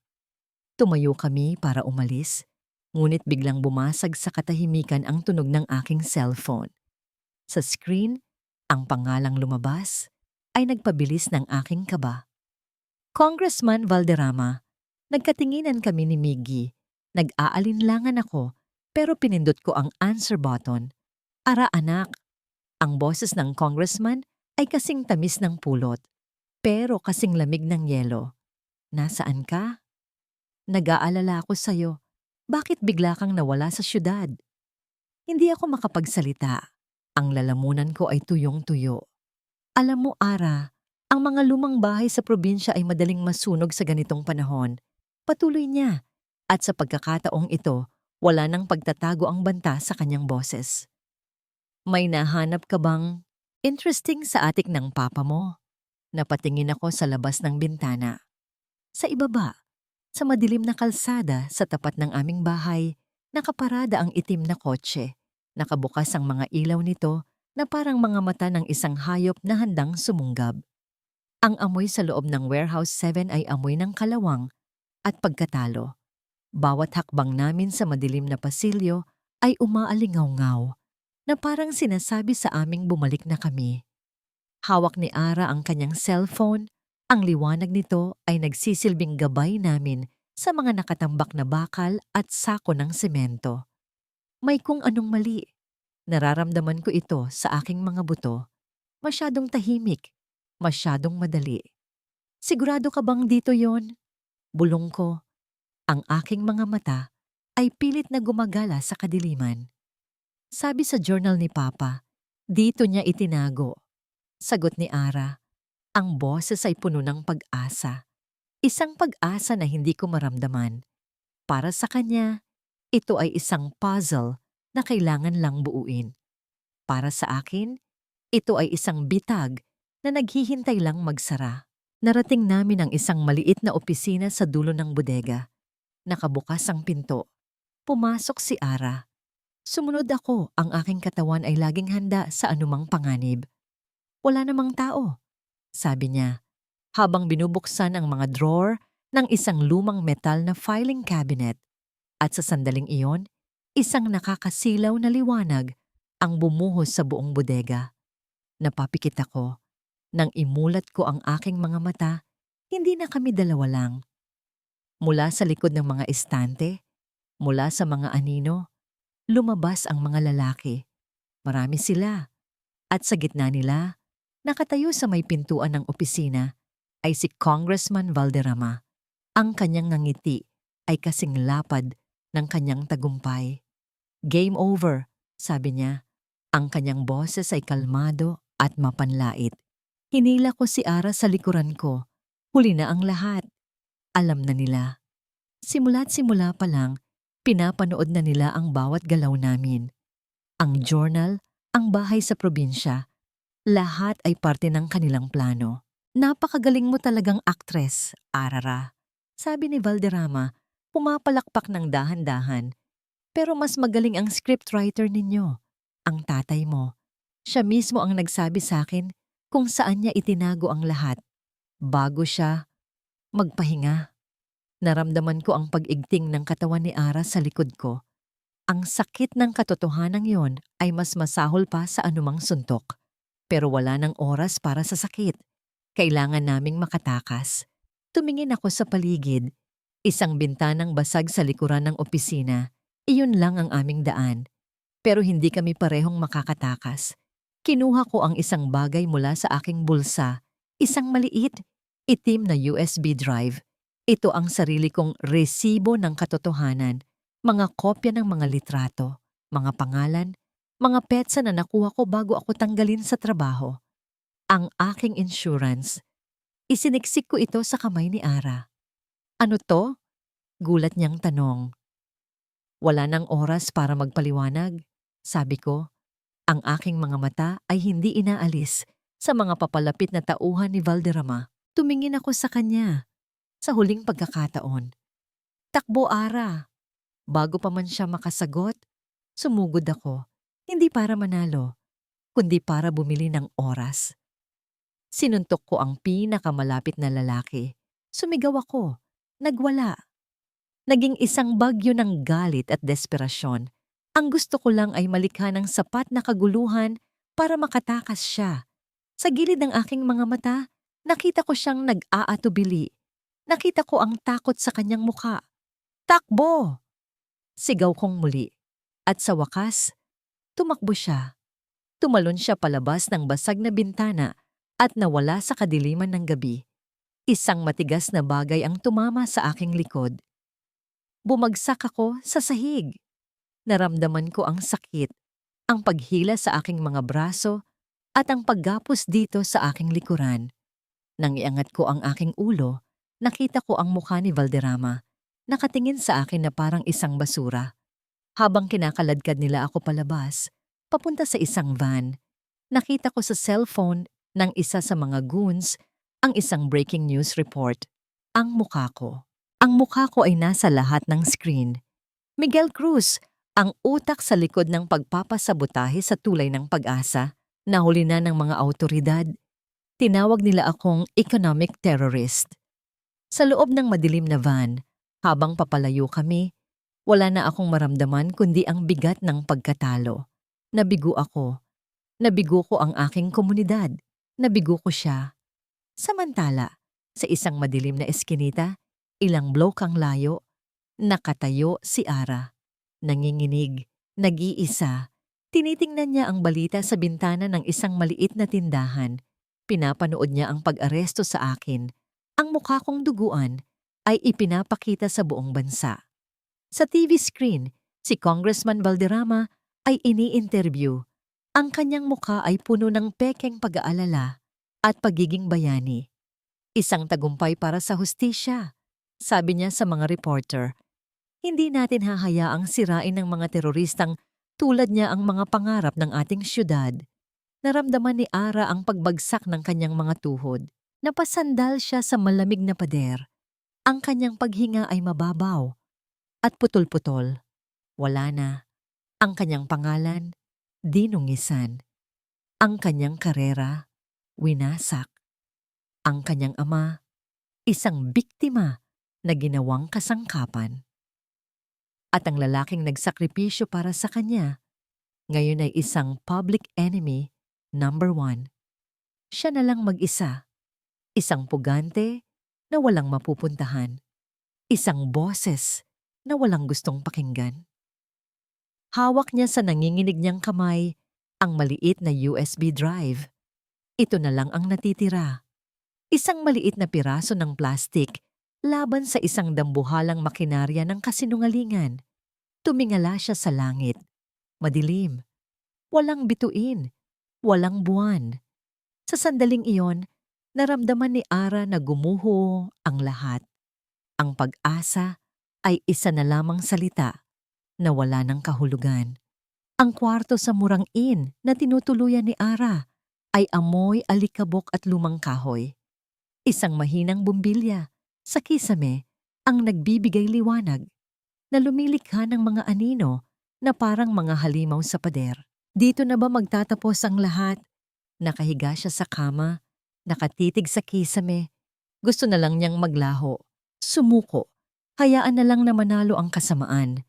Tumayo kami para umalis, ngunit biglang bumasag sa katahimikan ang tunog ng aking cellphone. Sa screen, ang pangalang lumabas ay nagpabilis ng aking kaba. Congressman Valderrama. Nagkatinginan kami ni Miggy. Nag-aalinlangan ako pero pinindot ko ang answer button. Ara anak, ang boses ng congressman ay kasing tamis ng pulot, pero kasing lamig ng yelo. Nasaan ka? Nag-aalala ako sa'yo. Bakit bigla kang nawala sa syudad? Hindi ako makapagsalita. Ang lalamunan ko ay tuyong-tuyo. Alam mo, Ara, ang mga lumang bahay sa probinsya ay madaling masunog sa ganitong panahon. Patuloy niya. At sa pagkakataong ito, wala nang pagtatago ang banta sa kanyang boses. May nahanap ka bang interesting sa atik ng papa mo? Napatingin ako sa labas ng bintana. Sa ibaba, sa madilim na kalsada sa tapat ng aming bahay, nakaparada ang itim na kotse. Nakabukas ang mga ilaw nito na parang mga mata ng isang hayop na handang sumunggab. Ang amoy sa loob ng Warehouse 7 ay amoy ng kalawang at pagkatalo. Bawat hakbang namin sa madilim na pasilyo ay umaalingaw-ngaw na parang sinasabi sa aming bumalik na kami. Hawak ni Ara ang kanyang cellphone, ang liwanag nito ay nagsisilbing gabay namin sa mga nakatambak na bakal at sako ng semento. May kung anong mali. Nararamdaman ko ito sa aking mga buto. Masyadong tahimik, masyadong madali. Sigurado ka bang dito yon? Bulong ko. Ang aking mga mata ay pilit na gumagala sa kadiliman. Sabi sa journal ni Papa, dito niya itinago. Sagot ni Ara, ang boses ay puno ng pag-asa. Isang pag-asa na hindi ko maramdaman. Para sa kanya, ito ay isang puzzle na kailangan lang buuin. Para sa akin, ito ay isang bitag na naghihintay lang magsara. Narating namin ang isang maliit na opisina sa dulo ng bodega. Nakabukas ang pinto. Pumasok si Ara. Sumunod ako, ang aking katawan ay laging handa sa anumang panganib. Wala namang tao, sabi niya, habang binubuksan ang mga drawer ng isang lumang metal na filing cabinet. At sa sandaling iyon, isang nakakasilaw na liwanag ang bumuhos sa buong bodega. Napapikit ako. Nang imulat ko ang aking mga mata, hindi na kami dalawa lang. Mula sa likod ng mga estante, mula sa mga anino, lumabas ang mga lalaki. Marami sila. At sa gitna nila, nakatayo sa may pintuan ng opisina, ay si Congressman Valderrama. Ang kanyang ngangiti ay kasing lapad ng kanyang tagumpay. Game over, sabi niya. Ang kanyang boses ay kalmado at mapanlait. Hinila ko si Ara sa likuran ko. Huli na ang lahat. Alam na nila. Simula't simula pa lang, pinapanood na nila ang bawat galaw namin. Ang journal, ang bahay sa probinsya, lahat ay parte ng kanilang plano. Napakagaling mo talagang aktres, Arara. Sabi ni Valderrama, pumapalakpak ng dahan-dahan. Pero mas magaling ang scriptwriter ninyo, ang tatay mo. Siya mismo ang nagsabi sa akin kung saan niya itinago ang lahat. Bago siya magpahinga. Naramdaman ko ang pag-igting ng katawan ni Ara sa likod ko. Ang sakit ng katotohanan yon ay mas masahol pa sa anumang suntok. Pero wala nang oras para sa sakit. Kailangan naming makatakas. Tumingin ako sa paligid. Isang bintanang basag sa likuran ng opisina. Iyon lang ang aming daan. Pero hindi kami parehong makakatakas. Kinuha ko ang isang bagay mula sa aking bulsa. Isang maliit, itim na USB drive. Ito ang sarili kong resibo ng katotohanan. Mga kopya ng mga litrato, mga pangalan, mga petsa na nakuha ko bago ako tanggalin sa trabaho. Ang aking insurance. Isiniksik ko ito sa kamay ni Ara. Ano to? Gulat niyang tanong. Wala nang oras para magpaliwanag. Sabi ko, ang aking mga mata ay hindi inaalis sa mga papalapit na tauhan ni Valderrama. Tumingin ako sa kanya. Sa huling pagkakataon. Takbo, Ara. Bago pa man siya makasagot, sumugod ako. Hindi para manalo, kundi para bumili ng oras. Sinuntok ko ang pinakamalapit na lalaki. Sumigaw ako. Nagwala. Naging isang bagyo ng galit at desperasyon. Ang gusto ko lang ay malikha ng sapat na kaguluhan para makatakas siya. Sa gilid ng aking mga mata, nakita ko siyang nag-aatubili. Nakita ko ang takot sa kanyang muka. Takbo! Sigaw kong muli. At sa wakas, tumakbo siya. Tumalon siya palabas ng basag na bintana at nawala sa kadiliman ng gabi. Isang matigas na bagay ang tumama sa aking likod. Bumagsak ako sa sahig. Naramdaman ko ang sakit, ang paghila sa aking mga braso at ang paggapos dito sa aking likuran. Nang iangat ko ang aking ulo, nakita ko ang mukha ni Valderrama. Nakatingin sa akin na parang isang basura. Habang kinakaladkad nila ako palabas, papunta sa isang van, nakita ko sa cellphone ng isa sa mga goons ang isang breaking news report. Ang mukha ko. Ang mukha ko ay nasa lahat ng screen. Miguel Cruz, ang utak sa likod ng pagpapasabotahe sa tulay ng pag-asa, nahuli na ng mga awtoridad. Tinawag nila akong economic terrorist. Sa loob ng madilim na van, habang papalayo kami, wala na akong maramdaman kundi ang bigat ng pagkatalo. Nabigo ako. Nabigo ko ang aking komunidad. Nabigo ko siya. Samantala, sa isang madilim na eskinita, ilang blok ang layo, nakatayo si Ara. Nanginginig, nag-iisa. Tinitingnan niya ang balita sa bintana ng isang maliit na tindahan. Pinapanood niya ang pag-aresto sa akin. Ang mukha kong duguan ay ipinapakita sa buong bansa. Sa TV screen, si Congressman Valderrama ay ini-interview. Ang kanyang mukha ay puno ng pekeng pag-aalala at pagiging bayani. Isang tagumpay para sa hustisya, sabi niya sa mga reporter. Hindi natin hahayaang sirain ng mga teroristang tulad niya ang mga pangarap ng ating syudad. Naramdaman ni Ara ang pagbagsak ng kanyang mga tuhod. Napasandal siya sa malamig na pader. Ang kanyang paghinga ay mababaw at putol-putol. Wala na. Ang kanyang pangalan, dinungisan. Ang kanyang karera, winasak. Ang kanyang ama, isang biktima na ginawang kasangkapan. At ang lalaking nagsakripisyo para sa kanya, ngayon ay isang public enemy number 1. Siya na lang mag-isa. Isang pugante na walang mapupuntahan. Isang boses na walang gustong pakinggan. Hawak niya sa nanginginig niyang kamay ang maliit na USB drive. Ito na lang ang natitira. Isang maliit na piraso ng plastik laban sa isang dambuhalang makinarya ng kasinungalingan. Tumingala siya sa langit. Madilim. Walang bituin. Walang buwan. Sa sandaling iyon, naramdaman ni Ara na gumuho ang lahat. Ang pag-asa ay isa na lamang salita na wala ng kahulugan. Ang kwarto sa murang inn na tinutuluyan ni Ara ay amoy alikabok at lumang kahoy. Isang mahinang bumbilya sa kisame ang nagbibigay liwanag na lumilikha ng mga anino na parang mga halimaw sa pader. Dito na ba magtatapos ang lahat? Nakahiga siya sa kama, nakatitig sa kisame. Gusto na lang niyang maglaho. Sumuko. Hayaan na lang na manalo ang kasamaan.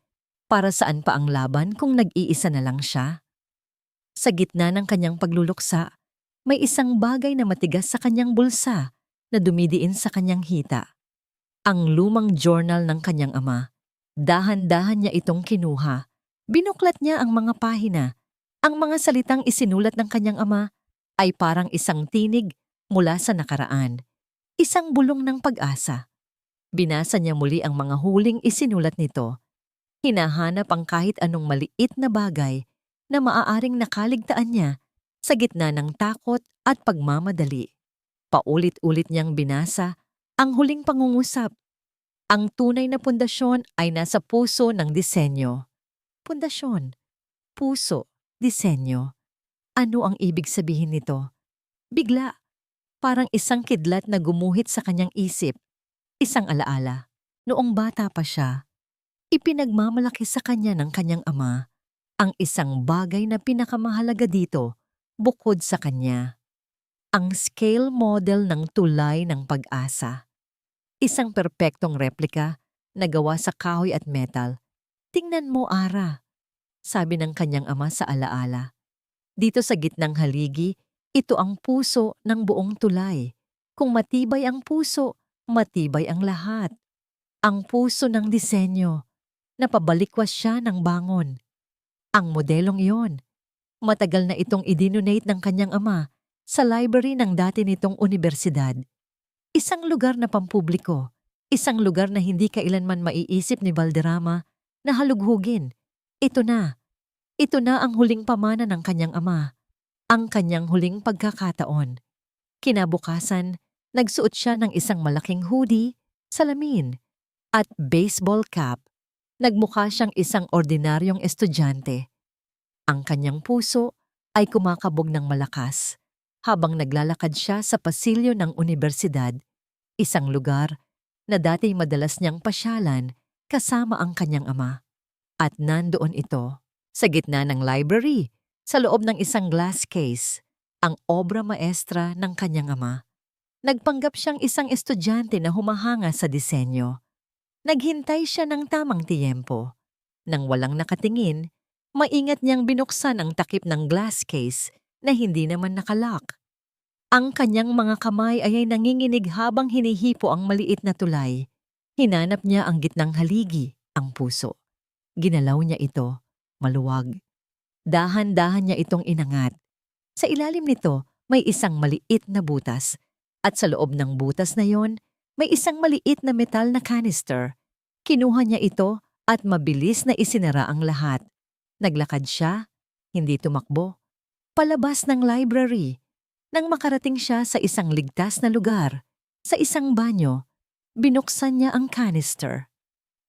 Para saan pa ang laban kung nag-iisa na lang siya? Sa gitna ng kanyang pagluluksa, may isang bagay na matigas sa kanyang bulsa na dumidiin sa kanyang hita. Ang lumang journal ng kanyang ama. Dahan-dahan niya itong kinuha. Binuklat niya ang mga pahina. Ang mga salitang isinulat ng kanyang ama ay parang isang tinig mula sa nakaraan. Isang bulong ng pag-asa. Binasa niya muli ang mga huling isinulat nito. Hinahanap ang kahit anong maliit na bagay na maaaring nakaligtaan niya sa gitna ng takot at pagmamadali. Paulit-ulit niyang binasa ang huling pangungusap. Ang tunay na pundasyon ay nasa puso ng disenyo. Pundasyon, puso, disenyo. Ano ang ibig sabihin nito? Bigla, parang isang kidlat na gumuhit sa kanyang isip. Isang alaala. Noong bata pa siya, ipinagmamalaki sa kanya ng kanyang ama ang isang bagay na pinakamahalaga dito bukod sa kanya. Ang scale model ng tulay ng pag-asa. Isang perpektong replika na gawa sa kahoy at metal. Tingnan mo, Ara, sabi ng kanyang ama sa alaala. Dito sa gitnang haligi, ito ang puso ng buong tulay. Kung matibay ang puso, matibay ang lahat. Ang puso ng disenyo. Napabalikwas siya ng bangon. Ang modelong iyon. Matagal na itong idinonate ng kanyang ama sa library ng dati nitong universidad. Isang lugar na pampubliko. Isang lugar na hindi kailanman maiisip ni Valderrama na halughugin. Ito na. Ito na ang huling pamana ng kanyang ama. Ang kanyang huling pagkakataon. Kinabukasan, nagsuot siya ng isang malaking hoodie, salamin, at baseball cap. Nagmukha siyang isang ordinaryong estudyante. Ang kanyang puso ay kumakabog ng malakas habang naglalakad siya sa pasilyo ng universidad, isang lugar na dati madalas niyang pasyalan kasama ang kanyang ama. At nandoon ito, sa gitna ng library, sa loob ng isang glass case, ang obra maestra ng kanyang ama. Nagpanggap siyang isang estudyante na humahanga sa disenyo. Naghintay siya ng tamang tiyempo. Nang walang nakatingin, maingat niyang binuksan ang takip ng glass case na hindi naman nakalock. Ang kanyang mga kamay ay nanginginig habang hinihipo ang maliit na tulay. Hinanap niya ang gitnang haligi, ang puso. Ginalaw niya ito, maluwag. Dahan-dahan niya itong inangat. Sa ilalim nito, may isang maliit na butas. At sa loob ng butas na yon, may isang maliit na metal na canister. Kinuha niya ito at mabilis na isinara ang lahat. Naglakad siya, hindi tumakbo, palabas ng library. Nang makarating siya sa isang ligtas na lugar, sa isang banyo, binuksan niya ang canister.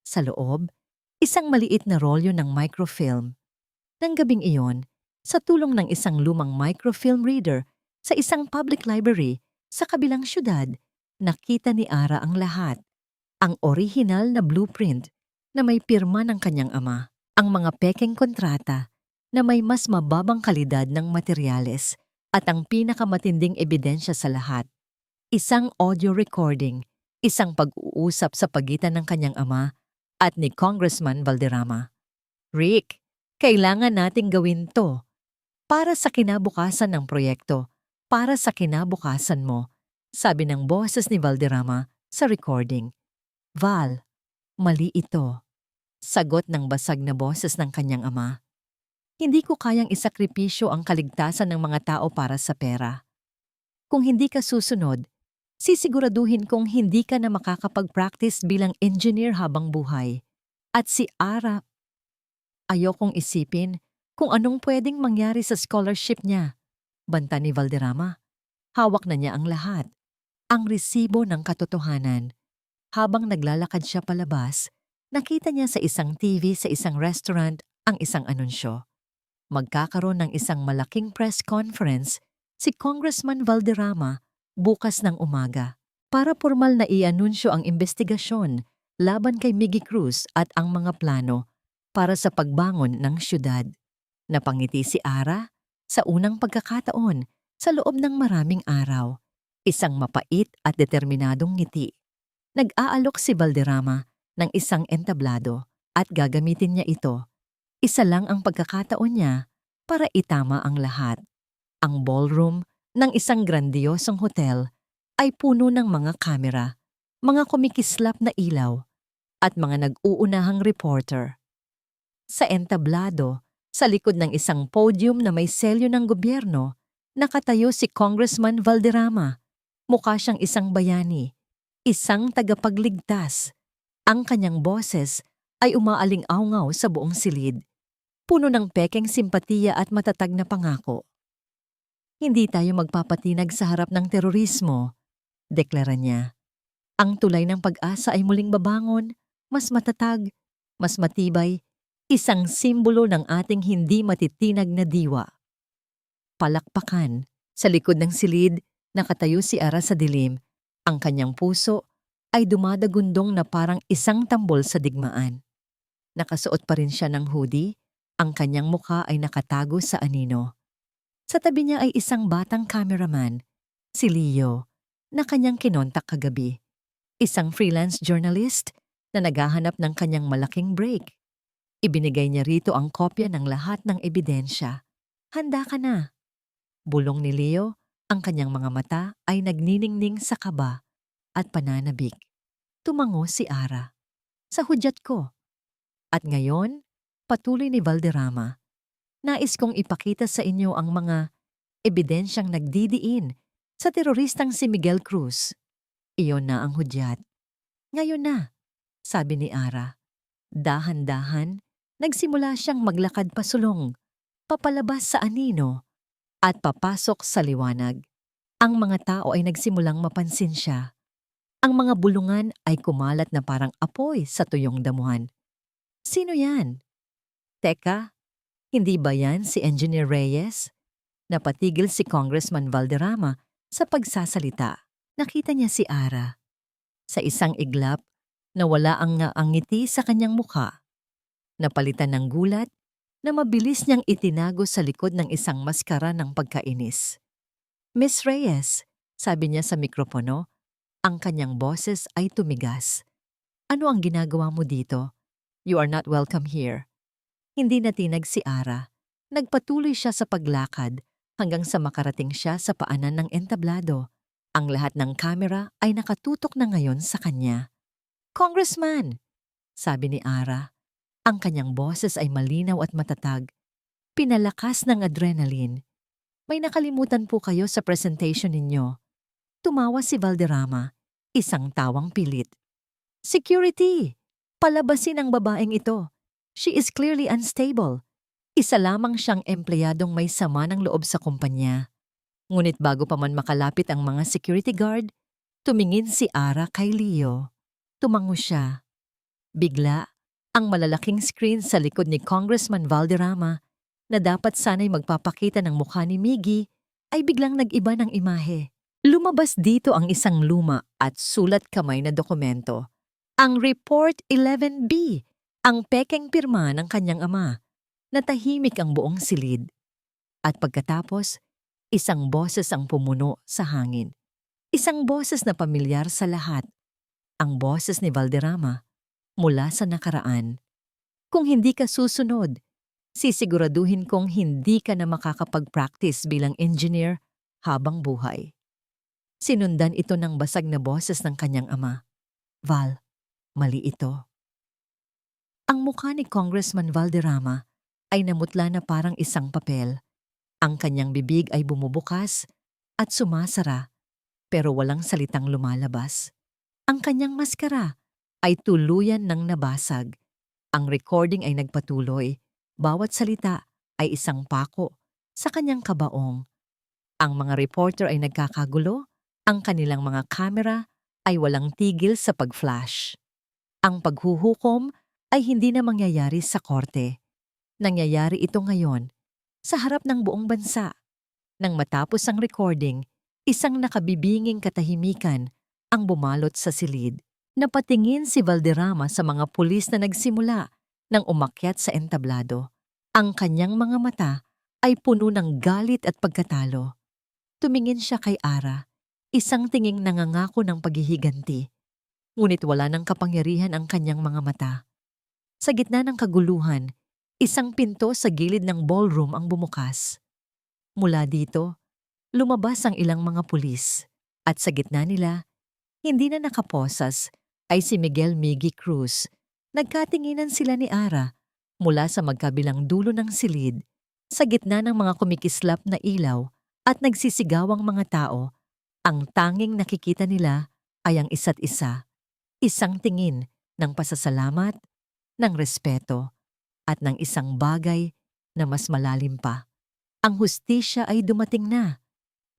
Sa loob, isang maliit na rolyo ng microfilm. Nang gabing iyon, sa tulong ng isang lumang microfilm reader sa isang public library sa kabilang syudad, nakita ni Ara ang lahat. Ang orihinal na blueprint na may pirma ng kanyang ama, ang mga pekeng kontrata na may mas mababang kalidad ng materyales, at ang pinakamatinding ebidensya sa lahat, isang audio recording, isang pag-uusap sa pagitan ng kanyang ama at ni Congressman Valderrama. Rick, kailangan nating gawin to. Para sa kinabukasan ng proyekto, para sa kinabukasan mo, sabi ng boses ni Valderrama sa recording. Val, mali ito. Sagot ng basag na boses ng kanyang ama. Hindi ko kayang isakripisyo ang kaligtasan ng mga tao para sa pera. Kung hindi ka susunod, sisiguraduhin kong hindi ka na makakapag-practice bilang engineer habang buhay. At si Ara, ayokong isipin kung anong pwedeng mangyari sa scholarship niya. Banta ni Valderrama. Hawak na niya ang lahat. Ang resibo ng katotohanan. Habang naglalakad siya palabas, nakita niya sa isang TV sa isang restaurant ang isang anunsyo. Magkakaroon ng isang malaking press conference si Congressman Valderrama bukas ng umaga para formal na i-anunsyo ang investigasyon laban kay Miggy Cruz at ang mga plano para sa pagbangon ng syudad. Napangiti si Ara sa unang pagkakataon sa loob ng maraming araw. Isang mapait at determinadong ngiti. Nag-aalok si Valderrama ng isang entablado at gagamitin niya ito. Isa lang ang pagkakataon niya para itama ang lahat. Ang ballroom ng isang grandiosong hotel ay puno ng mga kamera. mga kumikislap na ilaw, at mga nag-uunahang reporter. Sa entablado, sa likod ng isang podium na may selyo ng gobyerno, nakatayo si Congressman Valderrama. Mukha siyang isang bayani, isang tagapagligtas. Ang kanyang boses ay umaaling-awngaw sa buong silid, puno ng pekeng simpatiya at matatag na pangako. Hindi tayo magpapatinag sa harap ng terorismo, deklara niya. Ang tulay ng pag-asa ay muling babangon, mas matatag, mas matibay, isang simbolo ng ating hindi matitinag na diwa. Palakpakan, sa likod ng silid, nakatayo si Ara sa dilim. Ang kanyang puso ay dumadagundong na parang isang tambol sa digmaan. Nakasuot pa rin siya ng hoodie, ang kanyang mukha ay nakatago sa anino. Sa tabi niya ay isang batang cameraman, si Leo, na kanyang kinontak kagabi. Isang freelance journalist na naghahanap ng kanyang malaking break. Ibinigay niya rito ang kopya ng lahat ng ebidensya. Handa ka na. Bulong ni Leo, ang kanyang mga mata ay nagniningning sa kaba at pananabik. Tumango si Ara. Sa hudyat ko. At ngayon, patuloy ni Valderrama, nais kong ipakita sa inyo ang mga ebidensyang nagdidiin sa teroristang si Miguel Cruz. Iyon na ang hudyat. Ngayon na, sabi ni Ara. Dahan-dahan, nagsimula siyang maglakad pasulong, papalabas sa anino, at papasok sa liwanag. Ang mga tao ay nagsimulang mapansin siya. Ang mga bulungan ay kumalat na parang apoy sa tuyong damuhan. Sino yan? Teka, hindi ba yan si Engineer Reyes? Napatigil si Congressman Valderrama sa pagsasalita. Nakita niya si Ara. Sa isang iglap, nawala ang ngiti sa kanyang mukha. Napalitan ng gulat na mabilis niyang itinago sa likod ng isang maskara ng pagkainis. Miss Reyes, sabi niya sa mikropono, ang kanyang boses ay tumigas. Ano ang ginagawa mo dito? You are not welcome here. Hindi natinag si Ara. Nagpatuloy siya sa paglakad hanggang sa makarating siya sa paanan ng entablado. Ang lahat ng kamera ay nakatutok na ngayon sa kanya. Congressman, sabi ni Ara. Ang kanyang boses ay malinaw at matatag. Pinalakas ng adrenaline. May nakalimutan po kayo sa presentation ninyo. Tumawa si Valderrama, isang tawang pilit. Security! Palabasin ang babaeng ito. She is clearly unstable. Isa lamang siyang empleyadong may sama ng loob sa kumpanya. Ngunit bago pa man makalapit ang mga security guard, tumingin si Ara kay Leo. Tumango siya. Bigla, ang malalaking screen sa likod ni Congressman Valderrama na dapat sana'y magpapakita ng mukha ni Miggy ay biglang nag-iba ng imahe. Lumabas dito ang isang luma at sulat kamay na dokumento. Ang Report 11B, ang pekeng pirma ng kanyang ama. Natahimik ang buong silid. At pagkatapos, isang boses ang pumuno sa hangin. Isang boses na pamilyar sa lahat. Ang boses ni Valderrama mula sa nakaraan. Kung hindi ka susunod, sisiguraduhin kong hindi ka na makakapag-practice bilang engineer habang buhay. Sinundan ito ng basag na boses ng kanyang ama. Val, mali ito. Ang mukha ni Congressman Valderrama ay namutla na parang isang papel. Ang kanyang bibig ay bumubukas at sumasara, pero walang salitang lumalabas. Ang kanyang maskara ay tuluyan ng nabasag. Ang recording ay nagpatuloy. Bawat salita ay isang pako sa kanyang kabaong. Ang mga reporter ay nagkakagulo. Ang kanilang mga kamera ay walang tigil sa pag-flash. Ang paghuhukom ay hindi na mangyayari sa korte. Nangyayari ito ngayon sa harap ng buong bansa. Nang matapos ang recording, isang nakabibinging katahimikan ang bumalot sa silid. Napatingin si Valderrama sa mga pulis na nagsimula nang umakyat sa entablado. Ang kanyang mga mata ay puno ng galit at pagkatalo. Tumingin siya kay Ara, isang tinging nangangako ng paghihiganti. Ngunit wala ng kapangyarihan ang kanyang mga mata. Sa gitna ng kaguluhan, isang pinto sa gilid ng ballroom ang bumukas. Mula dito, lumabas ang ilang mga pulis at sa gitna nila, Hindi na nakaposas ay si Miguel Miggy Cruz. Nagkatinginan sila ni Ara mula sa magkabilang dulo ng silid, sa gitna ng mga kumikislap na ilaw at nagsisigawang mga tao. Ang tanging nakikita nila ay ang isa't isa, isang tingin ng pasasalamat, ng respeto, at ng isang bagay na mas malalim pa. Ang hustisya ay dumating na.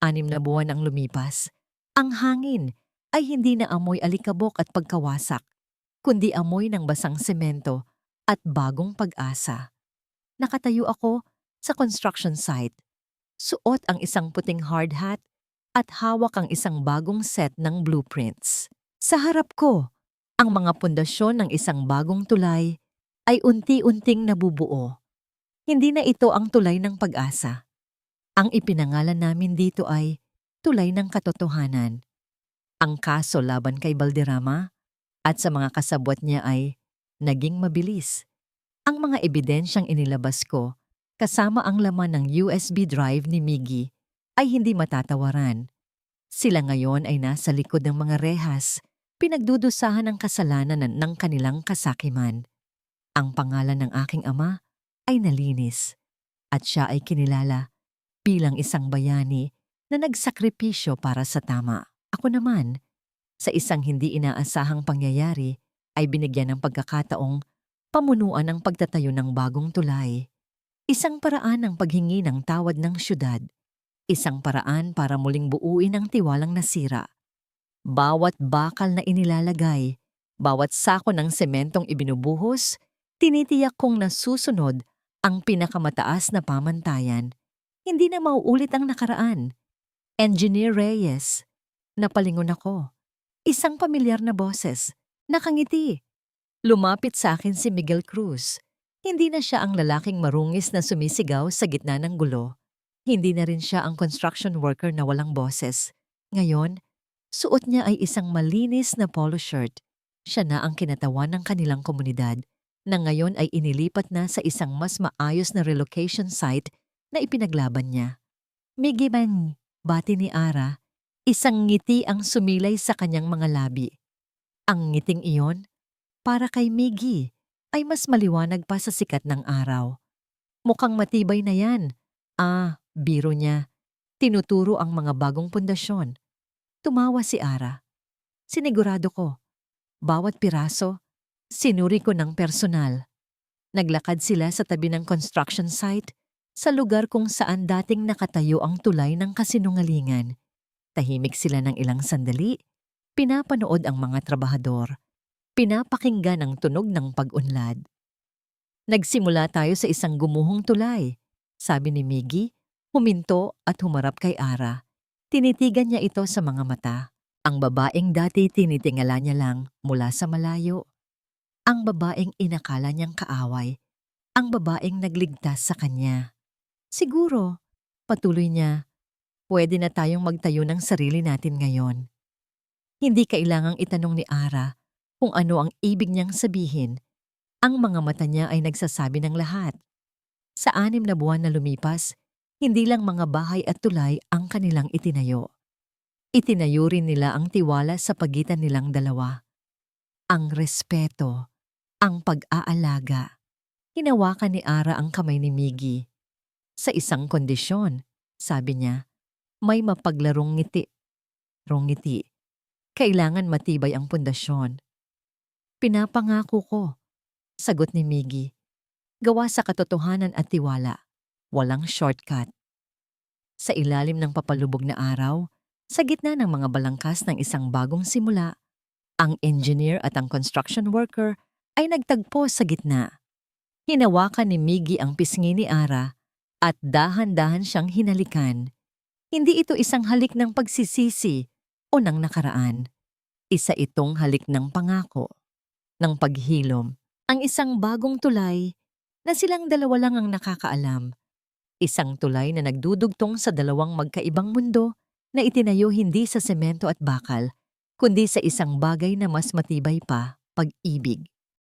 6 na buwan ang lumipas. Ang hangin ay hindi na amoy alikabok at pagkawasak, kundi amoy ng basang semento at bagong pag-asa. Nakatayo ako sa construction site. Suot ang isang puting hard hat at hawak ang isang bagong set ng blueprints. Sa harap ko, ang mga pundasyon ng isang bagong tulay ay unti-unting nabubuo. Hindi na ito ang tulay ng pag-asa. Ang ipinangalan namin dito ay tulay ng katotohanan. Ang kaso laban kay Balderrama at sa mga kasabwat niya ay naging mabilis. Ang mga ebidensyang inilabas ko, kasama ang laman ng USB drive ni Miggy, ay hindi matatawaran. Sila ngayon ay nasa likod ng mga rehas, pinagdudusahan ang kasalanan ng kanilang kasakiman. Ang pangalan ng aking ama ay nalinis, at siya ay kinilala bilang isang bayani na nagsakripisyo para sa tama. Ako naman, sa isang hindi inaasahang pangyayari, ay binigyan ng pagkakataong pamunuan ang pagtatayo ng bagong tulay. Isang paraan ng paghingi ng tawad ng syudad. Isang paraan para muling buuin ang tiwalang nasira. Bawat bakal na inilalagay, bawat sako ng sementong ibinubuhos, tinitiyak kong nasusunod ang pinakamataas na pamantayan. Hindi na mauulit ang nakaraan. Engineer Reyes. Napalingon ako. Isang pamilyar na boses. Nakangiti. Lumapit sa akin si Miguel Cruz. Hindi na siya ang lalaking marungis na sumisigaw sa gitna ng gulo. Hindi na rin siya ang construction worker na walang boses. Ngayon, suot niya ay isang malinis na polo shirt. Siya na ang kinatawan ng kanilang komunidad na ngayon ay inilipat na sa isang mas maayos na relocation site na ipinaglaban niya. Miggy man, bati ni Ara. Isang ngiti ang sumilay sa kanyang mga labi. Ang ngiting iyon, para kay Miggy, ay mas maliwanag pa sa sikat ng araw. Mukhang matibay na yan. Biro niya. Tinuturo ang mga bagong pundasyon. Tumawa si Ara. Sinigurado ko. Bawat piraso, sinuri ko ng personal. Naglakad sila sa tabi ng construction site, sa lugar kung saan dating nakatayo ang tulay ng kasinungalingan. Tahimik sila ng ilang sandali, pinapanood ang mga trabahador, pinapakinggan ang tunog ng pag-unlad. Nagsimula tayo sa isang gumuhong tulay, sabi ni Miggy, huminto at humarap kay Ara. Tinitigan niya ito sa mga mata. Ang babaeng dati tinitingala niya lang mula sa malayo. Ang babaeng inakala niyang kaaway. Ang babaeng nagligtas sa kanya. Siguro, patuloy niya, pwede na tayong magtayo ng sarili natin ngayon. Hindi kailangang itanong ni Ara kung ano ang ibig niyang sabihin. Ang mga mata niya ay nagsasabi ng lahat. Sa 6 na buwan na lumipas, hindi lang mga bahay at tulay ang kanilang itinayo. Itinayo rin nila ang tiwala sa pagitan nilang dalawa. Ang respeto, ang pag-aalaga. Hinawakan ni Ara ang kamay ni Miggy. Sa isang kondisyon, sabi niya, may mapaglarong ngiti. Ngiti. Kailangan matibay ang pundasyon. Pinapangako ko, sagot ni Miggy. Gawa sa katotohanan at tiwala. Walang shortcut. Sa ilalim ng papalubog na araw, sa gitna ng mga balangkas ng isang bagong simula, ang engineer at ang construction worker ay nagtagpo sa gitna. Hinawakan ni Miggy ang pisngi ni Ara at dahan-dahan siyang hinalikan. Hindi ito isang halik ng pagsisisi o ng nakaraan. Isa itong halik ng pangako, ng paghilom. Ang isang bagong tulay na silang dalawa lang ang nakakaalam. Isang tulay na nagdudugtong sa dalawang magkaibang mundo na itinayo hindi sa semento at bakal, kundi sa isang bagay na mas matibay pa, pag-ibig.